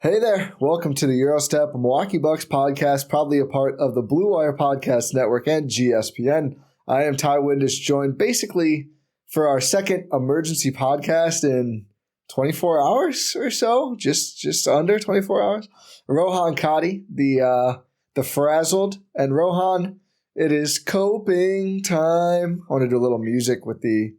Hey there, welcome to the Gyro Step, a Milwaukee Bucks podcast, probably a part of the Blue Wire Podcast Network and GSPN. I am Ti Windisch, joined basically for our second emergency podcast in 24 hours or so, just under 24 hours. Rohan Katti, the frazzled, and Rohan, it is coping time. I want to do a little music with the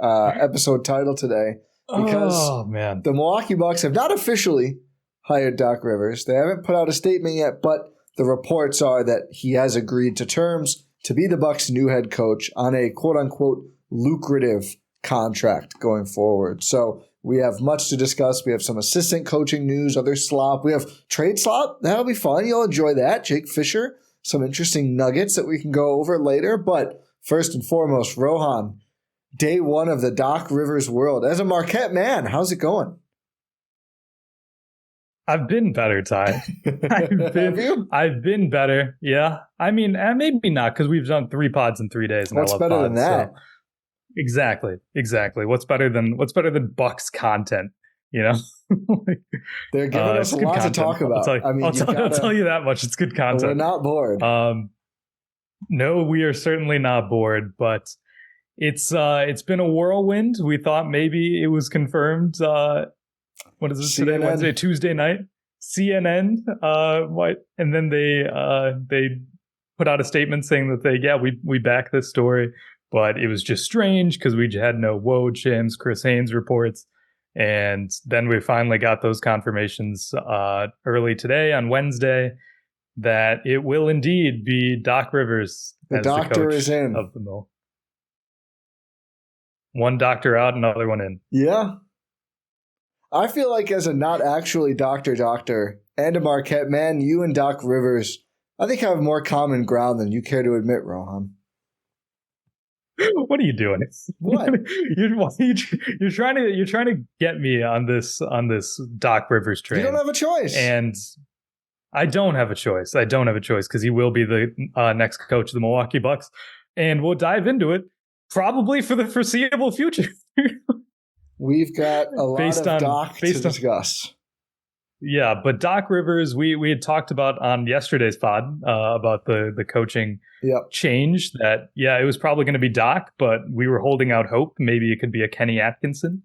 episode title today because the Milwaukee Bucks have not officially hired Doc Rivers. They haven't put out a statement yet, but the reports are that he has agreed to terms to be the Bucks' new head coach on a quote-unquote lucrative contract going forward. So we have much to discuss. We have some assistant coaching news, other slop. We have trade slop. That'll be fun. You'll enjoy that. Jake Fischer, some interesting nuggets that we can go over later. But first and foremost, Rohan, day one of the Doc Rivers world. As a Marquette man, how's it going? I've been better, Ty. I've been better. Yeah. I mean, maybe not because we've done 3 pods in 3 days. And What's better pods, than that? So. Exactly. What's better than Bucks content? You know, they're giving us a lot content to talk about. I'll tell you that much. It's good content. We're not bored. No, we are certainly not bored. But it's been a whirlwind. We thought maybe it was confirmed. What is this today? Wednesday, Tuesday night. CNN. And then they put out a statement saying that we back this story, but it was just strange because we had no Woj, Shims, Chris Haynes reports, and then we finally got those confirmations early today on Wednesday that it will indeed be Doc Rivers. The doctor is in of the Mill. One doctor out, another one in. Yeah. I feel like as a not actually doctor and a Marquette man, you and Doc Rivers, I think have more common ground than you care to admit, Rohan. What are you doing? What? You're trying to get me on this Doc Rivers train. You don't have a choice. And I don't have a choice. Because he will be the next coach of the Milwaukee Bucks. And we'll dive into it probably for the foreseeable future. We've got a lot of Doc to discuss. Yeah, but Doc Rivers, we had talked about on yesterday's pod about the coaching change that, it was probably going to be Doc, but we were holding out hope. Maybe it could be a Kenny Atkinson.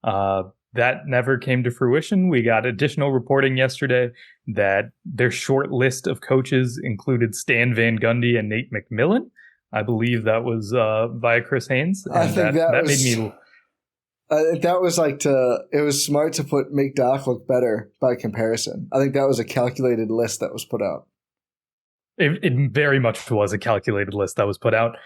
That never came to fruition. We got additional reporting yesterday that their short list of coaches included Stan Van Gundy and Nate McMillan. I believe that was via Chris Haynes. And I think that made me... that was it was smart to make Doc look better by comparison. I think that was a calculated list that was put out. It very much was a calculated list that was put out.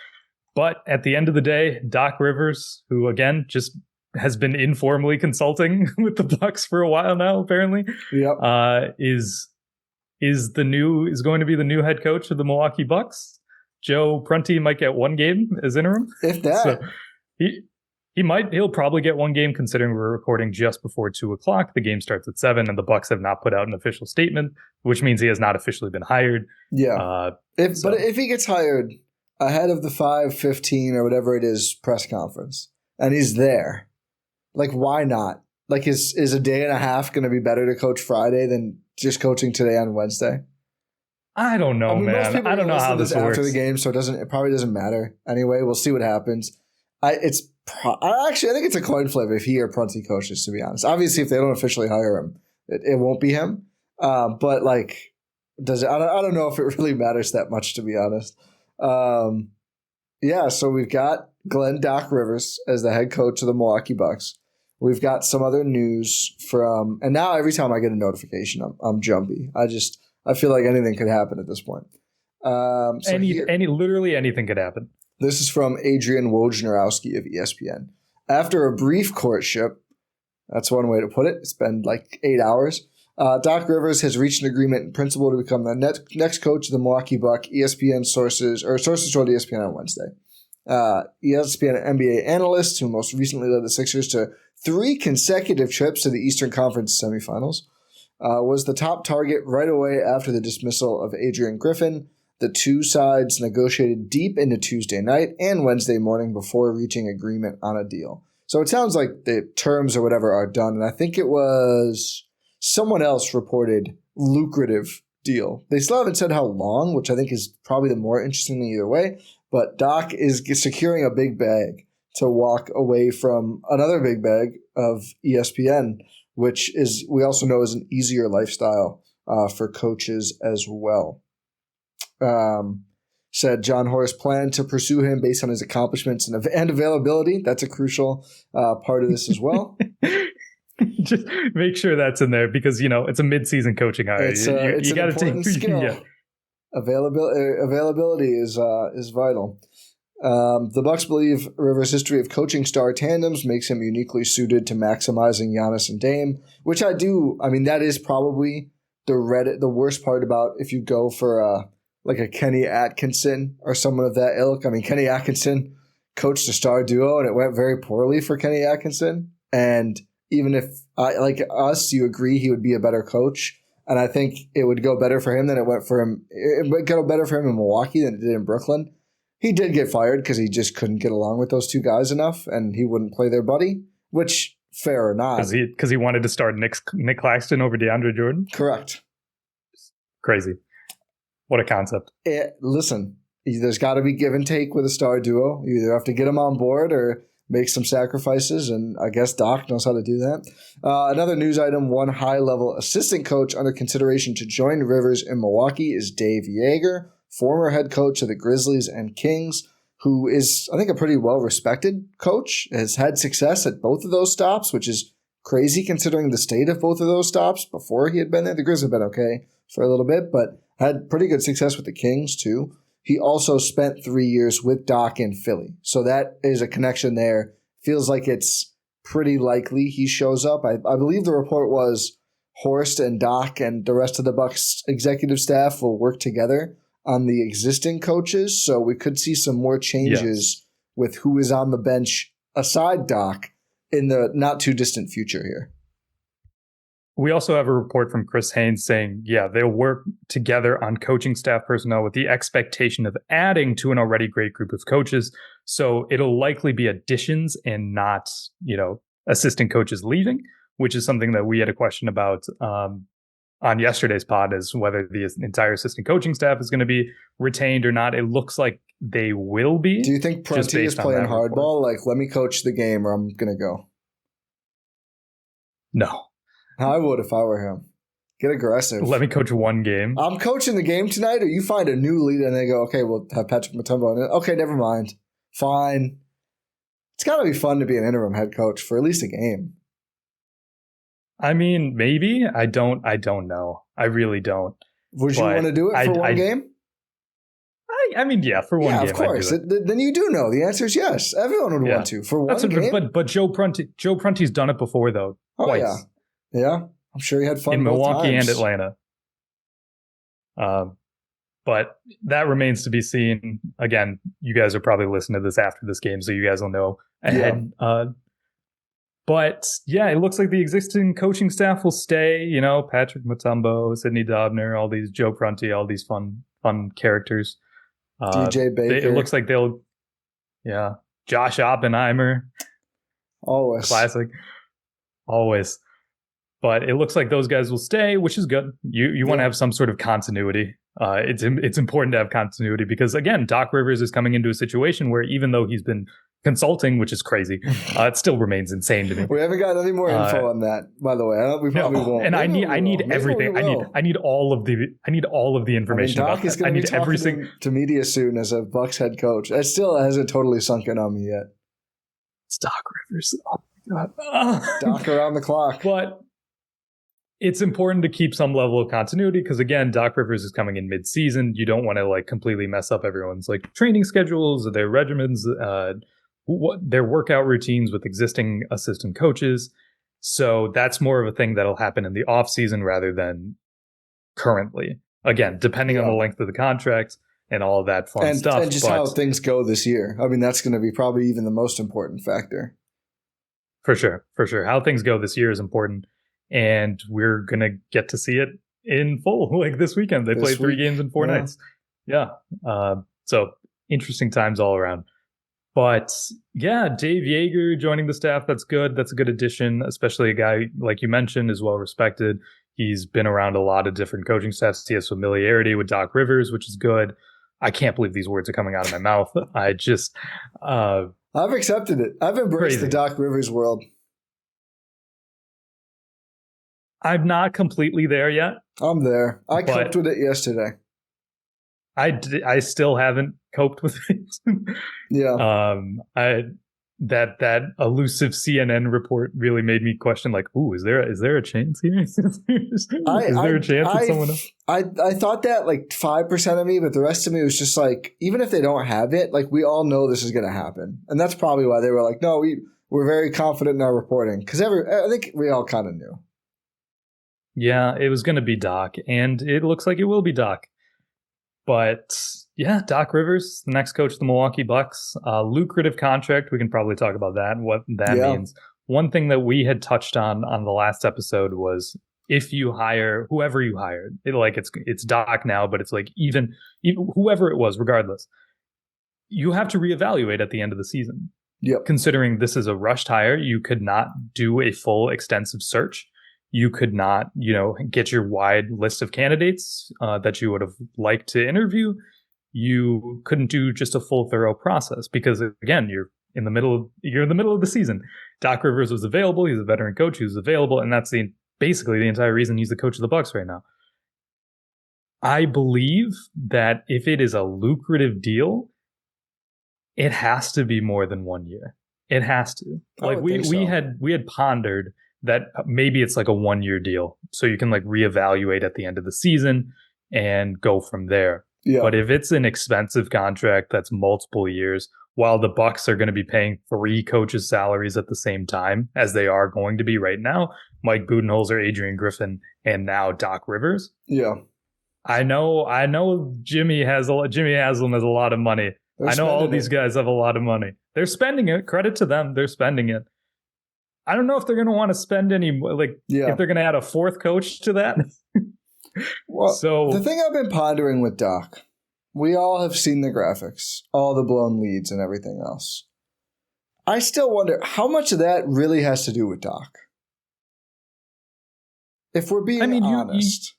But at the end of the day, Doc Rivers, who again just has been informally consulting with the Bucks for a while now, apparently, is going to be the new head coach of the Milwaukee Bucks. Joe Prunty might get 1 game as interim. If that. So He'll probably get 1 game considering we're recording just before 2:00. The game starts at 7 and the Bucks have not put out an official statement, which means he has not officially been hired. Yeah. But if he gets hired ahead of the 5:15 or whatever it is press conference and he's there, why not? Is a day and a half going to be better to coach Friday than just coaching today on Wednesday? I don't know, man. I don't know how this works. After the game, so it probably doesn't matter. Anyway, we'll see what happens. I think it's a coin flip if he or Prunty coaches, to be honest. Obviously, if they don't officially hire him, it won't be him. But does it? I don't know if it really matters that much, to be honest. So we've got Doc Rivers as the head coach of the Milwaukee Bucks. We've got some other news and now every time I get a notification, I'm jumpy. I feel like anything could happen at this point. Literally anything could happen. This is from Adrian Wojnarowski of ESPN. After a brief courtship, that's one way to put it. It's been 8 hours. Doc Rivers has reached an agreement in principle to become the next coach of the Milwaukee Bucks. Sources told ESPN on Wednesday. ESPN NBA analyst, who most recently led the Sixers to 3 consecutive trips to the Eastern Conference semifinals, was the top target right away after the dismissal of Adrian Griffin. The two sides negotiated deep into Tuesday night and Wednesday morning before reaching agreement on a deal. So it sounds like the terms or whatever are done. And I think it was someone else reported lucrative deal. They still haven't said how long, which I think is probably the more interesting thing either way. But Doc is securing a big bag to walk away from another big bag of ESPN, which is we also know is an easier lifestyle for coaches as well. Said Jon Horst planned to pursue him based on his accomplishments and availability. That's a crucial part of this as well. Just make sure that's in there because, it's a mid-season coaching hire. It's you got to take skill. Yeah. Availability is vital. The Bucks believe Rivers' history of coaching star tandems makes him uniquely suited to maximizing Giannis and Dame, which I do. I mean, that is probably the worst part about if you go for like a Kenny Atkinson or someone of that ilk. I mean, Kenny Atkinson coached a star duo, and it went very poorly for Kenny Atkinson. And even if, like us, you agree he would be a better coach, and I think it would go better for him than it went for him. It would go better for him in Milwaukee than it did in Brooklyn. He did get fired because he just couldn't get along with those two guys enough, and he wouldn't play their buddy, which fair or not. Because he wanted to start Nick Claxton over DeAndre Jordan? Correct. Crazy. What a concept. Listen, there's got to be give and take with a star duo. You either have to get them on board or make some sacrifices, and I guess Doc knows how to do that. Another news item, one high-level assistant coach under consideration to join Rivers in Milwaukee is Dave Joerger, former head coach of the Grizzlies and Kings, who is, I think, a pretty well-respected coach, has had success at both of those stops, which is crazy considering the state of both of those stops before he had been there. The Grizzlies have been okay for a little bit, but had pretty good success with the Kings, too. He also spent 3 years with Doc in Philly. So that is a connection there. Feels like it's pretty likely he shows up. I believe the report was Horst and Doc and the rest of the Bucks executive staff will work together on the existing coaches. So we could see some more changes with who is on the bench aside Doc in the not too distant future here. We also have a report from Chris Haynes saying, they'll work together on coaching staff personnel with the expectation of adding to an already great group of coaches. So it'll likely be additions and not, assistant coaches leaving, which is something that we had a question about on yesterday's pod, is whether the entire assistant coaching staff is going to be retained or not. It looks like they will be. Do you think Prunty is playing hardball? Like, let me coach the game or I'm going to go? No. I would if I were him. Get aggressive. Let me coach one game. I'm coaching the game tonight, or you find a new lead and they go, okay, we'll have Patrick Mutombo in it. Okay, never mind. Fine. It's got to be fun to be an interim head coach for at least a game. I mean, maybe. I don't know. I really don't. Would you want to do it for one game? I mean, for one game. Yeah, of course. Then you do know. The answer is yes. Everyone would want to. For one game. But Joe Prunty's done it before, though. Twice. Yeah. Yeah, I'm sure he had fun in Milwaukee times. and Atlanta. But that remains to be seen. Again, you guys are probably listening to this after this game, so you guys will know ahead. Yeah. But it looks like the existing coaching staff will stay. Patrick Mutombo, Sidney Dobner, all these Joe Prunty, all these fun characters. DJ Baker. It looks like they'll. Yeah, Josh Oppenheimer. Always classic. Always. But it looks like those guys will stay, which is good. You want to have some sort of continuity. It's important to have continuity because, again, Doc Rivers is coming into a situation where even though he's been consulting, which is crazy, it still remains insane to me. We haven't got any more info on that, by the way. We probably won't. And I need everything. I need all of the information. Doc is going to be talking to media soon as a Bucks head coach. It still hasn't totally sunk in on me yet. It's Doc Rivers. Oh my God. Doc around the clock. But it's important to keep some level of continuity because, again, Doc Rivers is coming in mid-season. You don't want to completely mess up everyone's training schedules, their regimens, their workout routines with existing assistant coaches. So that's more of a thing that'll happen in the off season rather than currently. Again, depending on the length of the contract and all of that fun stuff. And just how things go this year. I mean, that's going to be probably even the most important factor. For sure. How things go this year is important. And we're going to get to see it in full this weekend. They played 3 games in 4 nights. Yeah. So interesting times all around. But Dave Joerger joining the staff. That's good. That's a good addition, especially a guy, like you mentioned, is well respected. He's been around a lot of different coaching staffs. He has familiarity with Doc Rivers, which is good. I can't believe these words are coming out of my mouth. I just... I've accepted it. I've embraced the Doc Rivers world. I'm not completely there yet. I'm there. I coped with it yesterday. I still haven't coped with it. Yeah. That elusive CNN report really made me question, like, ooh, is there a chance here? Is there a chance that someone else? I thought that like 5% of me, but the rest of me was just like, even if they don't have it, like we all know this is going to happen, and that's probably why they were like, no, we're very confident in our reporting, because I think we all kind of knew. Yeah, it was going to be Doc, and it looks like it will be Doc. But yeah, Doc Rivers, the next coach of the Milwaukee Bucks, lucrative contract. We can probably talk about that and what that means. One thing that we had touched on the last episode was if you hire whoever you hired, it's Doc now, but it's like even whoever it was, regardless, you have to reevaluate at the end of the season. Yep. Considering this is a rushed hire, you could not do a full extensive search. You could not, get your wide list of candidates that you would have liked to interview. You couldn't do just a full, thorough process because, again, you're in the middle of the season. Doc Rivers was available. He's a veteran coach. He was available, and that's basically the entire reason he's the coach of the Bucks right now. I believe that if it is a lucrative deal, it has to be more than 1 year. It has to. Like we had pondered that maybe it's like a 1 year deal. So you can like reevaluate at the end of the season and go from there. Yeah. But if it's an expensive contract that's multiple years, while the Bucks are going to be paying 3 coaches' salaries at the same time, as they are going to be right now, Mike Budenholzer, Adrian Griffin, and now Doc Rivers. Yeah. I know Jimmy Haslam has a lot of money. I know all these guys have a lot of money. They're spending it. Credit to them. They're spending it. I don't know if they're going to want to spend any, if they're going to add a 4th coach to that. Well, so the thing I've been pondering with Doc, we all have seen the graphics, all the blown leads and everything else. I still wonder how much of that really has to do with Doc. If we're being honest.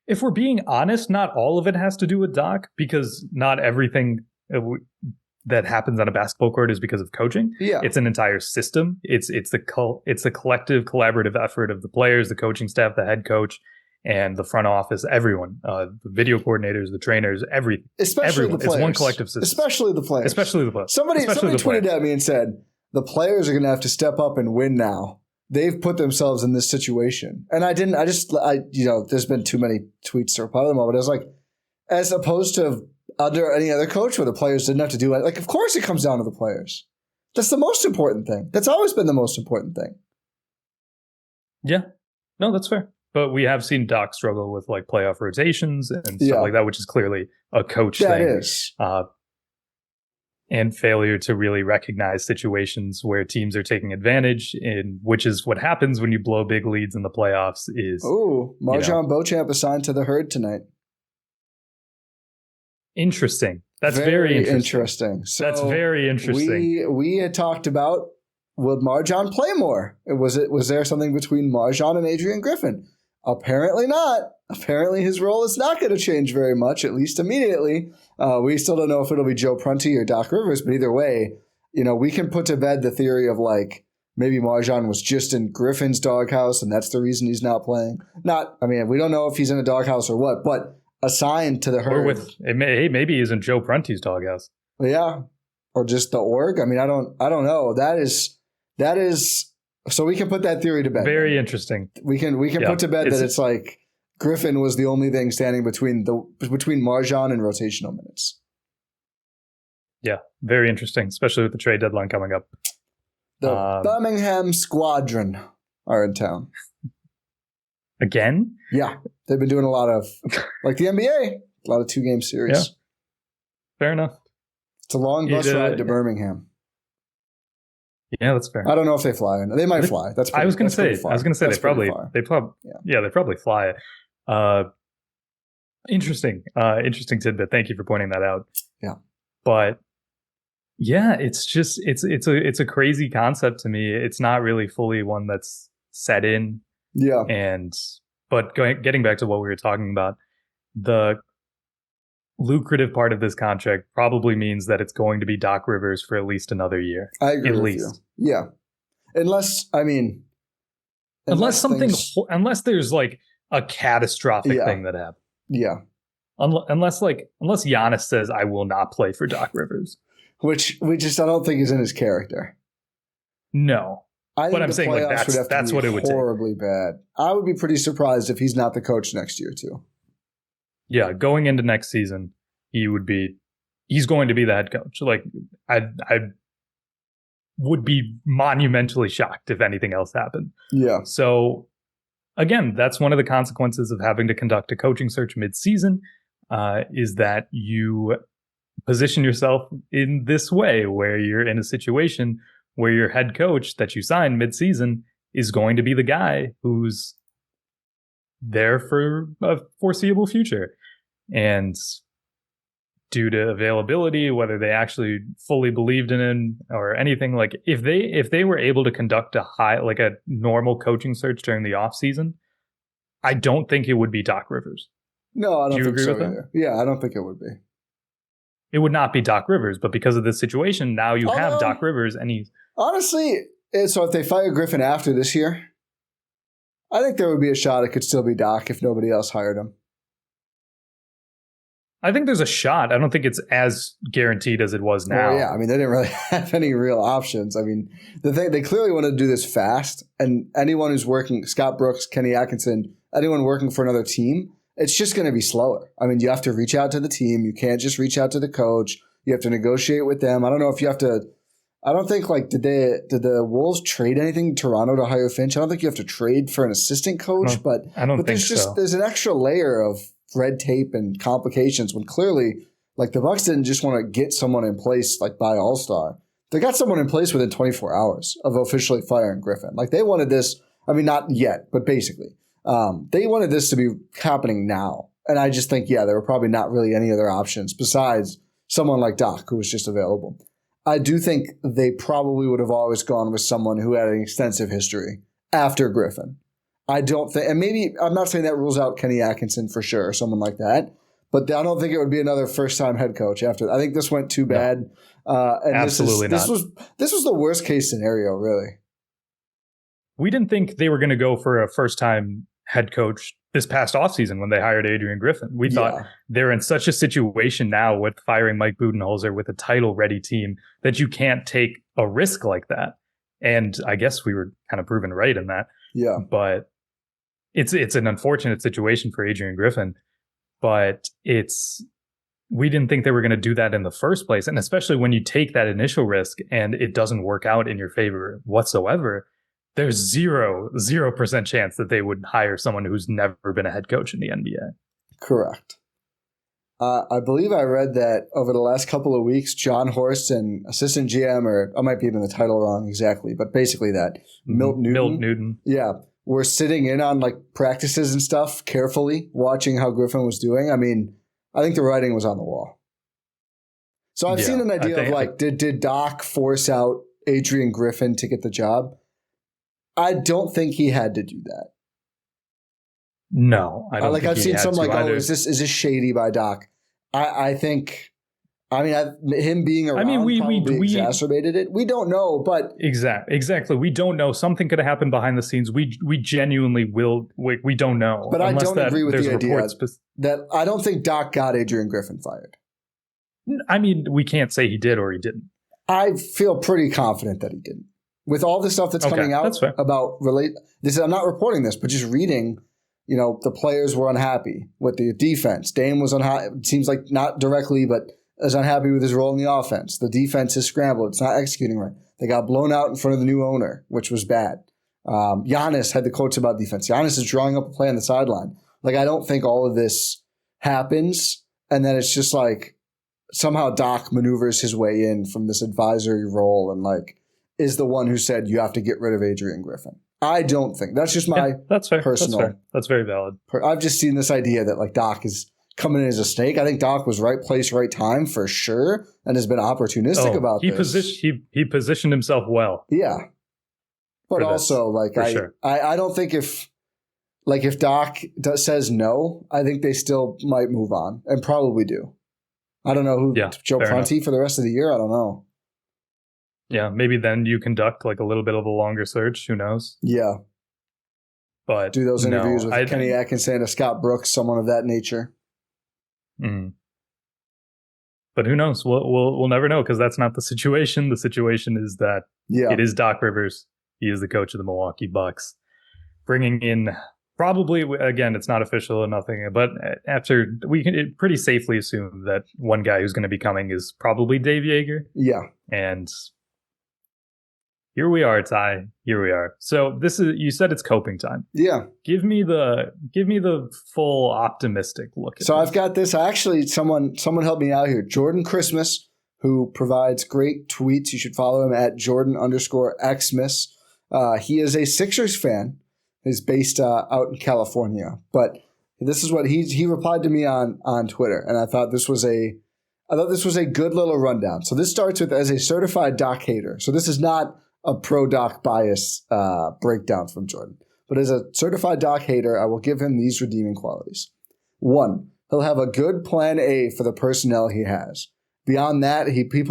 If we're being honest, not all of it has to do with Doc, because not everything that happens on a basketball court is because of coaching. Yeah. It's an entire system. It's the collective collaborative effort of the players, the coaching staff, the head coach, and the front office, everyone, the video coordinators, the trainers, everyone. The players. It's one collective system. Especially the players. Somebody tweeted at me and said, the players are going to have to step up and win now. They've put themselves in this situation. And there's been too many tweets to reply to them all, but I was like, as opposed to under any other coach where the players didn't have to do it. Like, of course it comes down to the players. That's the most important thing. That's always been the most important thing. Yeah. No, that's fair. But we have seen Doc struggle with like playoff rotations and stuff like that, which is clearly a coach thing. That is. And failure to really recognize situations where teams are taking advantage, which is what happens when you blow big leads in the playoffs. Marjon Beauchamp assigned to the Herd tonight. Interesting. That's very interesting. So that's very interesting. We had talked about, would Marjon play more? Was there something between Marjon and Adrian Griffin? Apparently not. Apparently his role is not going to change very much, at least immediately. We still don't know if it'll be Joe Prunty or Doc Rivers, but either way, we can put to bed the theory of like maybe Marjon was just in Griffin's doghouse and that's the reason he's not playing. We don't know if he's in a doghouse or what, but assigned to the Herd. Or maybe he's in Joe Prunty's doghouse. Yeah. Or just the org. I don't know. That is so we can put that theory to bed. Very interesting. We can put to bed that it's like Griffin was the only thing standing between Marjon and rotational minutes. Yeah, very interesting, especially with the trade deadline coming up. The Birmingham Squadron are in town. Again? Yeah. They've been doing a lot of, like the NBA, a lot of 2-game series. Yeah. Fair enough. It's a long bus ride to Birmingham. Yeah, that's fair. I don't know if they fly. They might fly. I was going to say they probably fly it. Interesting tidbit. Thank you for pointing that out. Yeah. But yeah, it's just it's a crazy concept to me. It's not really fully one that's set in. Yeah. And But getting back to what we were talking about, the lucrative part of this contract probably means that it's going to be Doc Rivers for at least another year. I agree with you. Yeah. Unless there's like a catastrophic thing that happens. Yeah. Unless Giannis says, I will not play for Doc Rivers. Which I don't think is in his character. No. But I'm saying like that's what it would take. Horribly bad. I would be pretty surprised if he's not the coach next year too. Yeah, going into next season, he's going to be the head coach. Like I would be monumentally shocked if anything else happened. Yeah. So again, that's one of the consequences of having to conduct a coaching search mid-season, is that you position yourself in this way where you're in a situation where your head coach that you signed mid-season is going to be the guy who's there for a foreseeable future. And due to availability, whether they actually fully believed in him or anything, like if they were able to conduct a normal coaching search during the offseason, I don't think it would be Doc Rivers. No, I don't think so either. Yeah, I don't think it would be. It would not be Doc Rivers, but because of this situation, now you have Doc Rivers, and he's honestly. So if they fire Griffin after this year, I think there would be a shot it could still be Doc if nobody else hired him. I think there's a shot. I don't think it's as guaranteed as it was now. Well, yeah, I mean, they didn't really have any real options. I mean, they clearly wanted to do this fast, and anyone who's working, Scott Brooks, Kenny Atkinson, anyone working for another team, it's just going to be slower. I mean, you have to reach out to the team. You can't just reach out to the coach. You have to negotiate with them. I don't know if you have to. I don't think did the Wolves trade anything to Toronto to hire Finch? I don't think you have to trade for an assistant coach, but there's an extra layer of red tape and complications when clearly the Bucks didn't just want to get someone in place by All-Star. They got someone in place within 24 hours of officially firing Griffin. They wanted this. I mean, not yet, but basically. They wanted this to be happening now. And I just think, there were probably not really any other options besides someone like Doc, who was just available. I do think they probably would have always gone with someone who had an extensive history after Griffin. I don't think, and maybe, I'm not saying that rules out Kenny Atkinson for sure, or someone like that, but I don't think it would be another first-time head coach after. I think this went too bad. And absolutely not. This was the worst-case scenario, really. We didn't think they were going to go for a first-time head coach this past offseason when they hired Adrian Griffin. We thought they're in such a situation now with firing Mike Budenholzer with a title-ready team that you can't take a risk like that. And I guess we were kind of proven right in that. Yeah. But it's an unfortunate situation for Adrian Griffin, but we didn't think they were going to do that in the first place. And especially when you take that initial risk and it doesn't work out in your favor whatsoever, there's 0% chance that they would hire someone who's never been a head coach in the NBA. Correct. I believe I read that over the last couple of weeks, Jon Horst and assistant GM, or I might be getting the title wrong exactly, but basically that, Milt Newton. Yeah. We're sitting in on practices and stuff carefully, watching how Griffin was doing. I mean, I think the writing was on the wall. So I've seen an idea of did Doc force out Adrian Griffin to get the job? I don't think he had to do that. No, I don't think I've seen some either. Is this shady by Doc? I think. I mean, him being around probably exacerbated it. We don't know, but exactly, we don't know. Something could have happened behind the scenes. We genuinely will. We don't know. But I don't agree with the idea that I don't think Doc got Adrian Griffin fired. I mean, we can't say he did or he didn't. I feel pretty confident that he didn't. With all the stuff that's coming out about I'm not reporting this, but just reading. The players were unhappy with the defense. Dame was unhappy. It seems like not directly, but is unhappy with his role in the offense. The defense is scrambled. It's not executing right. They got blown out in front of the new owner, which was bad. Giannis had the quotes about defense. Giannis is drawing up a play on the sideline. I don't think all of this happens, and then it's just somehow Doc maneuvers his way in from this advisory role and is the one who said you have to get rid of Adrian Griffin. I don't think. That's just my that's fair. personal. That's fair. That's very valid. I've just seen this idea that Doc is coming in as a snake. I think Doc was right place, right time for sure, and has been opportunistic about this. He positioned himself well. Yeah, but also I don't think if like if Doc says no, I think they still might move on and probably do. I don't know who Joe Prunty for the rest of the year. I don't know. Yeah, maybe then you conduct like a little bit of a longer search. Who knows? Yeah. But do those interviews with Kenny Atkinson or Scott Brooks, someone of that nature. Mm. But who knows? We'll never know because that's not the situation. The situation is that it is Doc Rivers. He is the coach of the Milwaukee Bucks. Bringing in probably, again, it's not official or nothing, but after we can pretty safely assume that one guy who's going to be coming is probably Dave Yeager. Yeah. And here we are, Ty. Here we are. So this is, you said it's coping time. Yeah. Give me the full optimistic look at So this. I've got this. Actually, someone helped me out here. Jordan Christmas, who provides great tweets. You should follow him at Jordan_Xmas. He is a Sixers fan. He's based out in California. But this is what he replied to me on Twitter, and I thought this was a good little rundown. So this starts with, as a certified Doc hater. So this is not a pro-Doc bias breakdown from Jordan. But as a certified Doc hater, I will give him these redeeming qualities. 1, he'll have a good plan A for the personnel he has. Beyond that,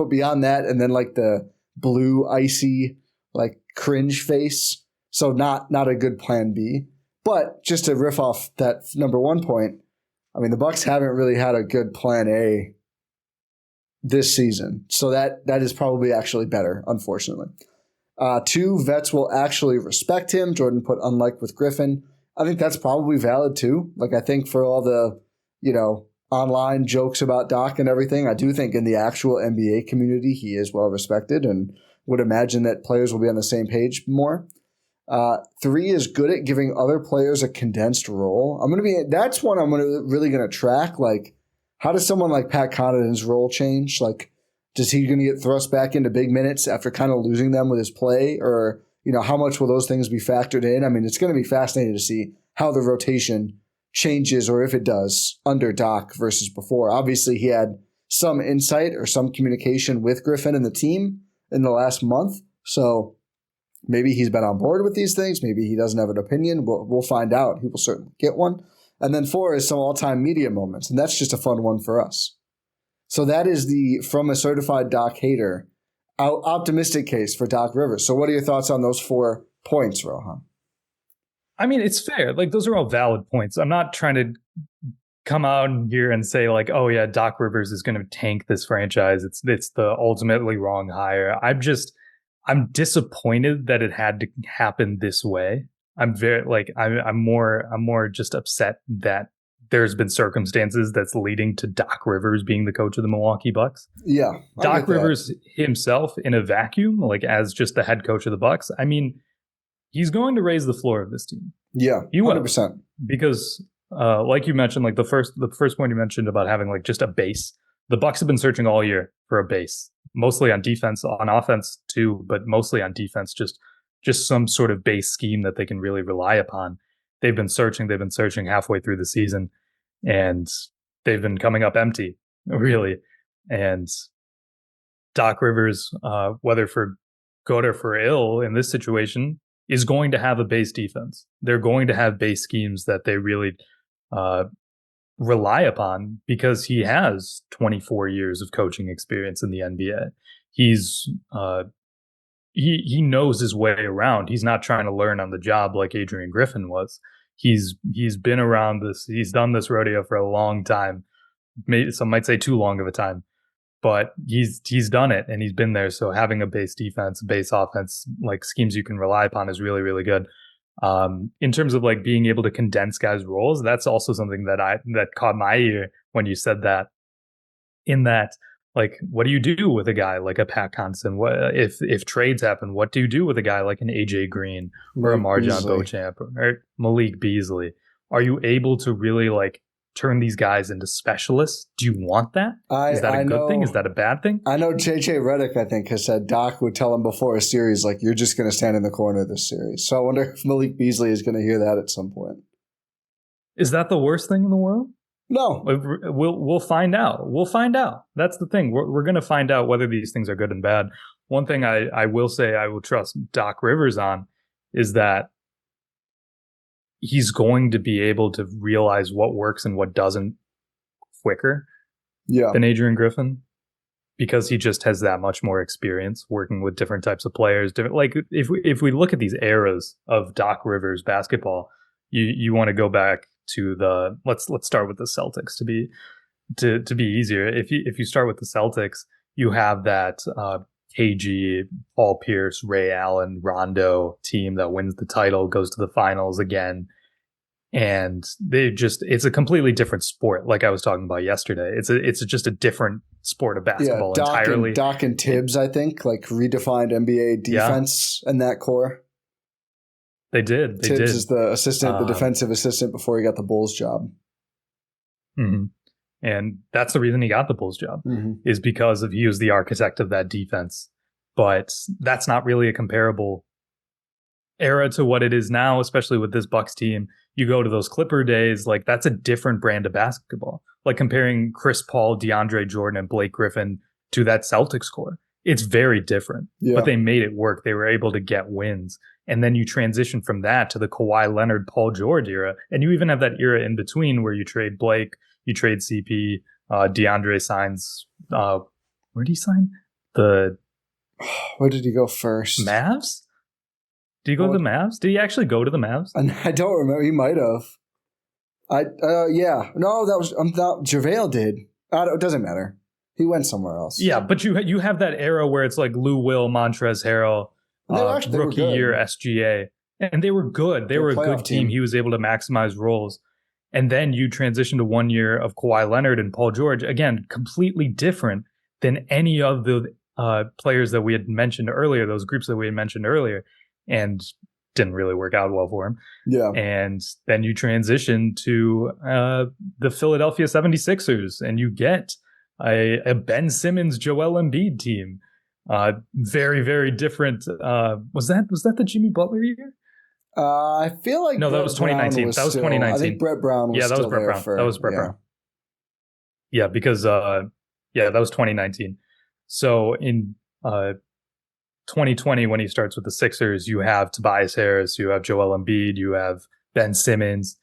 beyond that, and then like the blue, icy, like cringe face. So not a good plan B. But just to riff off that number 1 point, I mean, the Bucks haven't really had a good plan A this season. So that is probably actually better, unfortunately. 2, vets will actually respect him. Jordan put unlike with Griffin. I think that's probably valid too. Like, I think for all the, online jokes about Doc and everything, I do think in the actual NBA community, he is well respected and would imagine that players will be on the same page more. 3 is good at giving other players a condensed role. That's one I'm really going to track. Like, how does someone like Pat Connaughton's role change? Like, is he going to get thrust back into big minutes after kind of losing them with his play? Or, how much will those things be factored in? I mean, it's going to be fascinating to see how the rotation changes, or if it does, under Doc versus before. Obviously, he had some insight or some communication with Griffin and the team in the last month. So maybe he's been on board with these things. Maybe he doesn't have an opinion. We'll find out. He will certainly get one. And then 4 is some all-time media moments, and that's just a fun one for us. So that is the from a certified Doc hater optimistic case for Doc Rivers. So what are your thoughts on those 4 points, Rohan? I mean, it's fair. Like, those are all valid points. I'm not trying to come out here and say like, oh yeah, Doc Rivers is going to tank this franchise. It's the ultimately wrong hire. I'm disappointed that it had to happen this way. I'm more just upset that there's been circumstances that's leading to Doc Rivers being the coach of the Milwaukee Bucks. Yeah. Doc Rivers himself in a vacuum, like as just the head coach of the Bucks, I mean, he's going to raise the floor of this team. Yeah. He 100%. will. Because like you mentioned, like the first point you mentioned about having like just a base. The Bucks have been searching all year for a base, mostly on defense, on offense too, but mostly on defense, just some sort of base scheme that they can really rely upon. They've been searching halfway through the season, and they've been coming up empty, really. And Doc Rivers, whether for good or for ill in this situation, is going to have a base defense. They're going to have base schemes that they really rely upon because he has 24 years of coaching experience in the NBA. He's he knows his way around. He's not trying to learn on the job like Adrian Griffin was. He's been around this. He's done this rodeo for a long time. Maybe some might say too long of a time, but he's done it and he's been there. So having a base defense, base offense, like schemes you can rely upon is really, really good. In terms of like being able to condense guys' roles, that's also something that caught my ear when you said that. In that, like, what do you do with a guy like a Pat Connaughton? What if trades happen? What do you do with a guy like an AJ Green or a Marjon Beauchamp or Malik Beasley? Are you able to really like turn these guys into specialists? Do you want that? Is that a good thing? Is that a bad thing? I know JJ Redick, I think, has said Doc would tell him before a series, like, you're just going to stand in the corner of this series. So I wonder if Malik Beasley is going to hear that at some point. Is that the worst thing in the world? No. We'll find out. We'll find out. That's the thing. We're going to find out whether these things are good and bad. One thing I will say I will trust Doc Rivers on is that he's going to be able to realize what works and what doesn't quicker than Adrian Griffin, because he just has that much more experience working with different types of players. Like if we look at these eras of Doc Rivers basketball, you want to go back to let's start with the Celtics to be easier. If you start with the Celtics, you have that KG, Paul Pierce, Ray Allen, Rondo team that wins the title, goes to the finals again. And it's a completely different sport. Like I was talking about yesterday, it's just a different sport of basketball entirely. Doc and Tibbs, I think, like redefined NBA defense in that core. They did. Tibbs is the assistant, the defensive assistant before he got the Bulls job. Mm-hmm. And that's the reason he got the Bulls job, is because he was the architect of that defense. But that's not really a comparable era to what it is now, especially with this Bucks team. You go to those Clipper days, like that's a different brand of basketball. Like comparing Chris Paul, DeAndre Jordan, and Blake Griffin to that Celtics core. It's very different, but they made it work. They were able to get wins. And then you transition from that to the Kawhi Leonard, Paul George era. And you even have that era in between where you trade Blake, you trade CP, DeAndre signs. Where did he sign? Where did he go first? Mavs? Did he go to the Mavs? Did he actually go to the Mavs? I don't remember. He might have. Yeah. No, that was JaVale did. It doesn't matter. He went somewhere else. Yeah, but you have that era where it's like Lou Will, Montrezl Harrell, rookie year SGA, and they were good. They were a good team. He was able to maximize roles. And then you transition to 1 year of Kawhi Leonard and Paul George. Again, completely different than any of the players that we had mentioned earlier, those groups that we had mentioned earlier, and didn't really work out well for him. Yeah. And then you transition to the Philadelphia 76ers, and you get a Ben Simmons, Joel Embiid team. Very, very different. Was that the Jimmy Butler year? I feel like no, that was 2019. That was 2019. I think Brett Brown was that was Brett Brown. That was Brett Brown. Yeah, because that was 2019. So in 2020, when he starts with the Sixers, you have Tobias Harris, you have Joel Embiid, you have Ben Simmons.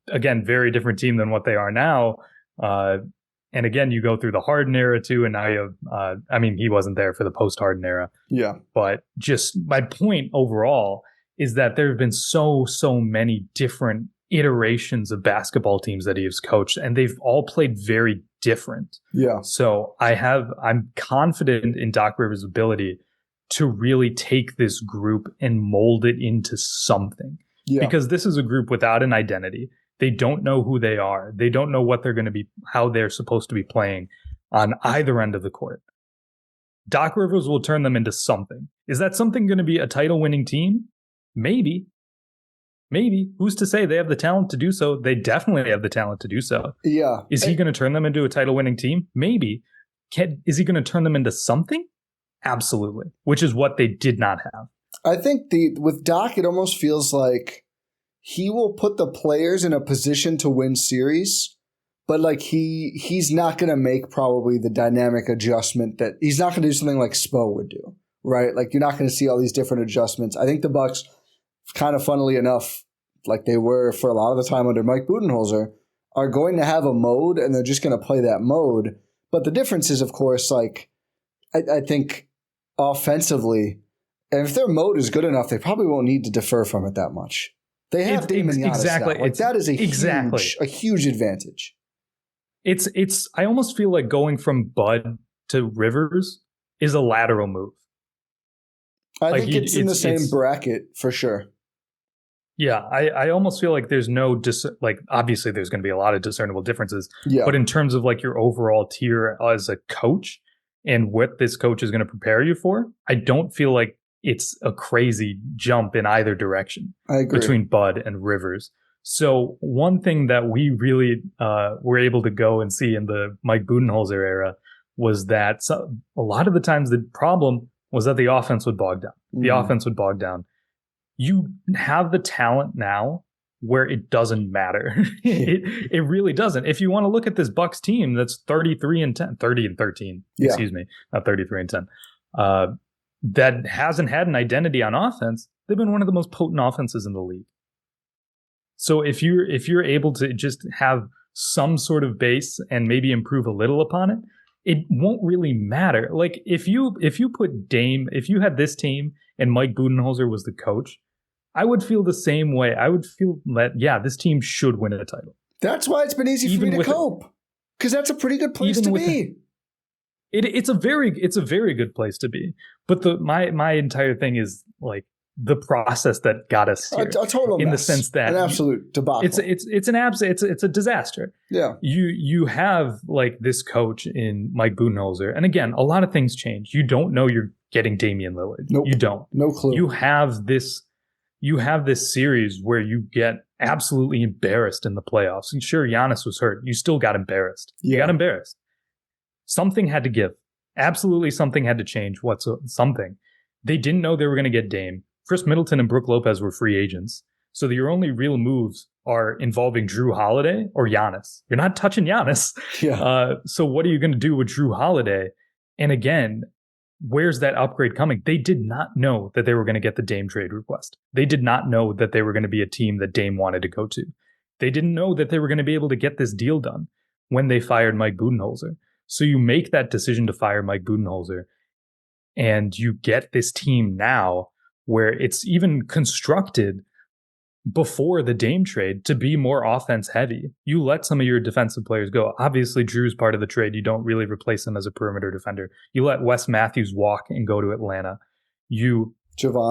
Again, very different team than what they are now. And again, you go through the Harden era too, and now you have, he wasn't there for the post-Harden era. Yeah. But just my point overall is that there have been so many different iterations of basketball teams that he has coached, and they've all played very different. Yeah. So I'm confident in Doc Rivers' ability to really take this group and mold it into something. Yeah. Because this is a group without an identity. They don't know who they are. They don't know what they're going to be, how they're supposed to be playing on either end of the court. Doc Rivers will turn them into something. Is that something going to be a title-winning team? Maybe. Who's to say? They have the talent to do so. They definitely have the talent to do so. Yeah. Is he going to turn them into a title-winning team? Maybe. Is he going to turn them into something? Absolutely. Which is what they did not have. I think with Doc, it almost feels like he will put the players in a position to win series, but like he's not going to make probably the dynamic adjustment that he's not going to do something like Spo would do, right? Like you're not going to see all these different adjustments. I think the Bucks, kind of funnily enough, like they were for a lot of the time under Mike Budenholzer, are going to have a mode and they're just going to play that mode. But the difference is, of course, like I think offensively, and if their mode is good enough, they probably won't need to defer from it that much. They have Damon Giannis exactly. now. Like that is a huge advantage. It's. I almost feel like going from Bud to Rivers is a lateral move. I think it's in the same bracket for sure. Yeah, I almost feel like there's no obviously there's going to be a lot of discernible differences. Yeah. But in terms of like your overall tier as a coach and what this coach is going to prepare you for, I don't feel like it's a crazy jump in either direction. I agree. Between Bud and Rivers. So one thing that we really were able to go and see in the Mike Budenholzer era was that a lot of the times the problem was that the offense would bog down. The offense would bog down. You have the talent now where it doesn't matter. It really doesn't. If you want to look at this Bucks team that's 30 and 13, excuse me, not 33 and 10, that hasn't had an identity on offense, they've been one of the most potent offenses in the league. So if you're able to just have some sort of base and maybe improve a little upon it, it won't really matter. Like if you put Dame, if you had this team and Mike Budenholzer was the coach, I would feel the same way. I would feel that, yeah, this team should win a title. That's why it's been easy for me to cope, because that's a pretty good place to be. It's a very good place to be. But my entire thing is like the process that got us here, a total in mess. The sense that an absolute debacle. It's a disaster. Yeah. You have like this coach in Mike Budenholzer, and again, a lot of things change. You don't know you're getting Damian Lillard. Nope. You don't. No clue. You have this series where you get absolutely embarrassed in the playoffs. And sure, Giannis was hurt. You still got embarrassed. Yeah. You got embarrassed. Something had to give. Absolutely something had to change. Something. They didn't know they were going to get Dame. Chris Middleton and Brook Lopez were free agents. So your only real moves are involving Drew Holiday or Giannis. You're not touching Giannis. Yeah. So what are you going to do with Drew Holiday? And again, where's that upgrade coming? They did not know that they were going to get the Dame trade request. They did not know that they were going to be a team that Dame wanted to go to. They didn't know that they were going to be able to get this deal done when they fired Mike Budenholzer. So you make that decision to fire Mike Budenholzer, and you get this team now where it's even constructed before the Dame trade to be more offense heavy. You let some of your defensive players go. Obviously, Drew's part of the trade. You don't really replace him as a perimeter defender. You let Wes Matthews walk and go to Atlanta. You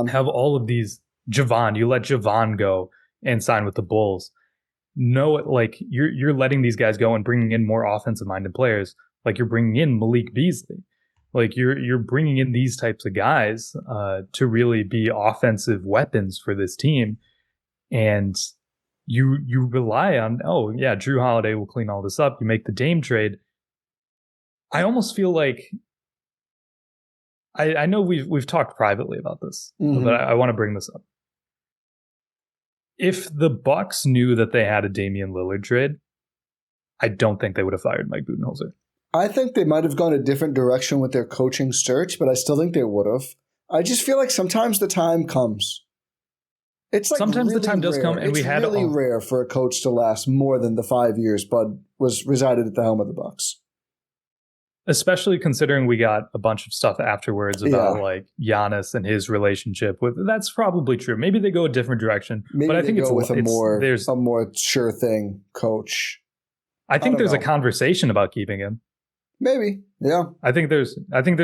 have all of these. Javon, you let Javon go and sign with the Bulls. No, like you're letting these guys go and bringing in more offensive minded players. Like you're bringing in Malik Beasley. Like you're bringing in these types of guys to really be offensive weapons for this team. And you rely on, oh yeah, Drew Holiday will clean all this up. You make the Dame trade. I almost feel like I know we've talked privately about this, but I want to bring this up. If the Bucks knew that they had a Damian Lillard trade, I don't think they would have fired Mike Budenholzer. I think they might have gone a different direction with their coaching search, but I still think they would have. I just feel like sometimes the time comes. It's like sometimes really the time does rare. come, and it's really rare for a coach to last more than the 5 years Bud resided at the helm of the Bucks. Especially considering we got a bunch of stuff afterwards about like Giannis and his relationship with. That's probably true. Maybe they go a different direction, Maybe but I think it's with a more sure thing coach. I think there's a conversation about keeping him. Maybe, yeah. I think there's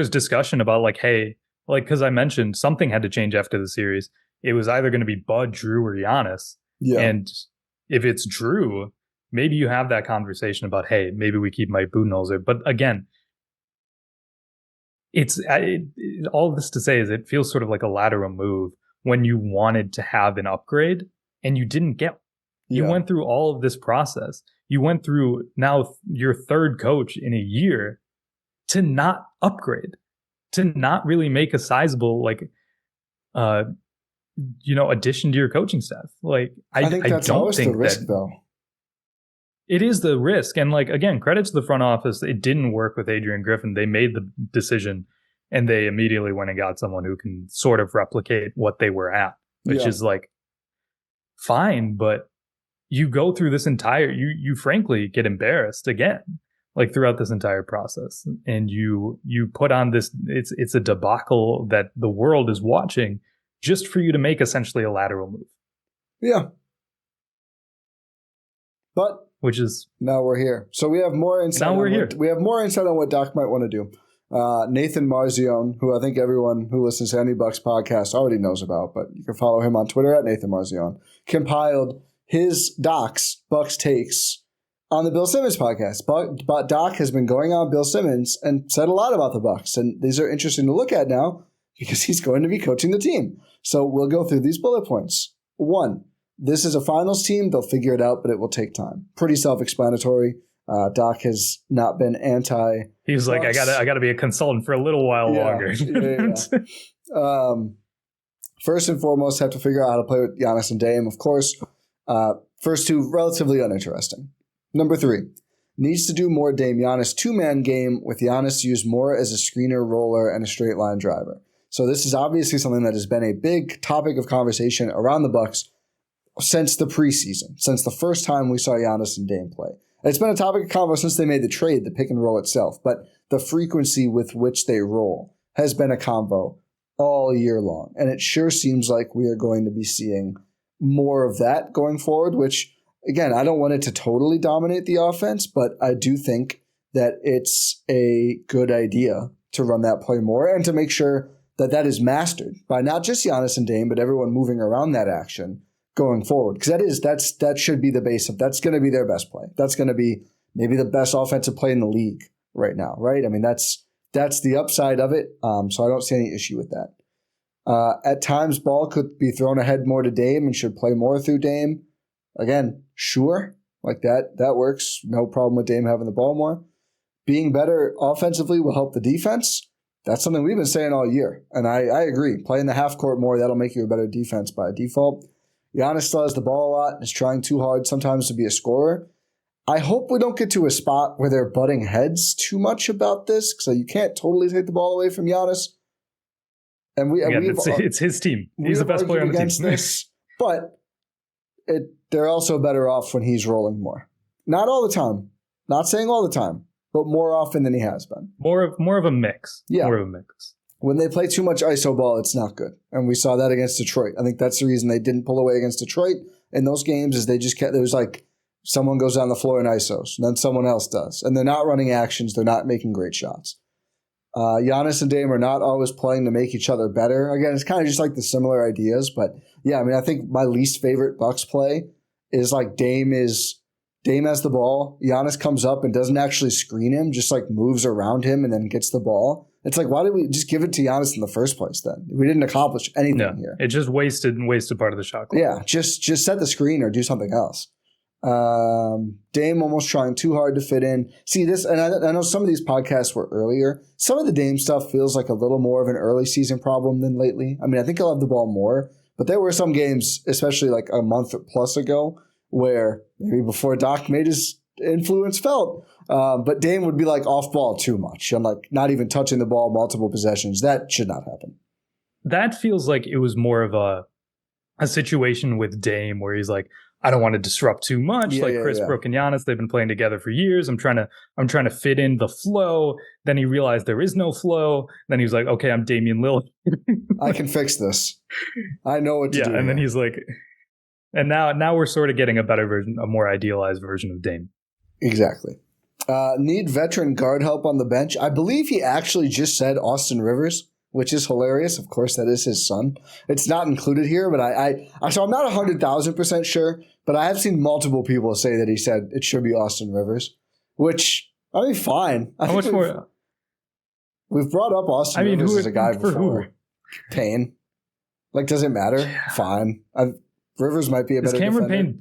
discussion about like, hey, like because I mentioned something had to change after the series. It was either going to be Bud, Drew, or Giannis. Yeah. And if it's Drew, maybe you have that conversation about, hey, maybe we keep Mike Budenholzer. But again, all this to say is it feels sort of like a lateral move when you wanted to have an upgrade and you didn't get one. You went through all of this process. You went through now your third coach in a year to not upgrade, to not really make a sizable addition to your coaching staff. Like I think that's always the risk, though. It is the risk, and like again, credit to the front office. It didn't work with Adrian Griffin. They made the decision, and they immediately went and got someone who can sort of replicate what they were at, which is like fine, but. You go through this you frankly get embarrassed again, like throughout this entire process. And you put on this, it's a debacle that the world is watching just for you to make essentially a lateral move. Yeah. But which is now we're here. So we have more insight. Now we're here. We have more insight on what Doc might want to do. Nathan Marzione, who I think everyone who listens to any Bucks podcast already knows about, but you can follow him on Twitter at Nathan Marzione, compiled his Doc's Bucks takes on the Bill Simmons podcast. But Doc has been going on Bill Simmons and said a lot about the Bucks, and these are interesting to look at now because he's going to be coaching the team. So we'll go through these bullet points. 1, this is a finals team. They'll figure it out, but it will take time. Pretty self-explanatory. Doc has not been anti. He's like, I gotta be a consultant for a little while longer. First and foremost, have to figure out how to play with Giannis and Dame, of course. First two, relatively uninteresting. Number 3, needs to do more Dame Giannis 2-man game with Giannis used more as a screener, roller, and a straight line driver. So this is obviously something that has been a big topic of conversation around the Bucks since the preseason, since the first time we saw Giannis and Dame play. It's been a topic of convo since they made the trade, the pick and roll itself, but the frequency with which they roll has been a convo all year long. And it sure seems like we are going to be seeing more of that going forward, which, again, I don't want it to totally dominate the offense, but I do think that it's a good idea to run that play more and to make sure that that is mastered by not just Giannis and Dame, but everyone moving around that action going forward. Because that should be the base of, that's going to be their best play. That's going to be maybe the best offensive play in the league right now, right? I mean, that's the upside of it. So I don't see any issue with that. At times, ball could be thrown ahead more to Dame and should play more through Dame. Again, sure, like that works. No problem with Dame having the ball more. Being better offensively will help the defense. That's something we've been saying all year. And I agree. Playing the half court more, that'll make you a better defense by default. Giannis still has the ball a lot and is trying too hard sometimes to be a scorer. I hope we don't get to a spot where they're butting heads too much about this, so you can't totally take the ball away from Giannis. And it's his team. He's the best player on the team. This, but they're also better off when he's rolling more. Not all the time. Not saying all the time, but more often than he has been. More of a mix. Yeah. More of a mix. When they play too much iso ball, it's not good. And we saw that against Detroit. I think that's the reason they didn't pull away against Detroit in those games is they just kept, it was like someone goes down the floor in isos, and then someone else does. And they're not running actions. They're not making great shots. Giannis and Dame are not always playing to make each other better. Again, it's kind of just like the similar ideas. But yeah, I mean, I think my least favorite Bucks play is like Dame has the ball. Giannis comes up and doesn't actually screen him, just like moves around him and then gets the ball. It's like, why did we just give it to Giannis in the first place then? We didn't accomplish anything here. It just wasted part of the shot clock. Yeah, just set the screen or do something else. Dame almost trying too hard to fit in. See this, and I know some of these podcasts were earlier. Some of the Dame stuff feels like a little more of an early season problem than lately. I mean, I think he'll have the ball more, but there were some games, especially like a month plus ago, where maybe before Doc made his influence felt, but Dame would be like off ball too much and like not even touching the ball multiple possessions. That should not happen. That feels like it was more of a situation with Dame where he's like, I don't want to disrupt too much. Chris Brook and Giannis, they've been playing together for years. I'm trying to fit in the flow. Then he realized there is no flow. Then he was like, okay, I'm Damian Lillard. I can fix this. I know what to do. Yeah, and then he's like, and now we're sort of getting a better version, a more idealized version of Dame. Exactly. Need veteran guard help on the bench. I believe he actually just said Austin Rivers, which is hilarious. Of course, that is his son. It's not included here, but so I'm not 100,000% sure, but I have seen multiple people say that he said it should be Austin Rivers, which, I mean, fine. How much more? We've brought up Austin Rivers as a guy before. Payne. Like, does it matter? Yeah. Fine. Rivers might be a better defender.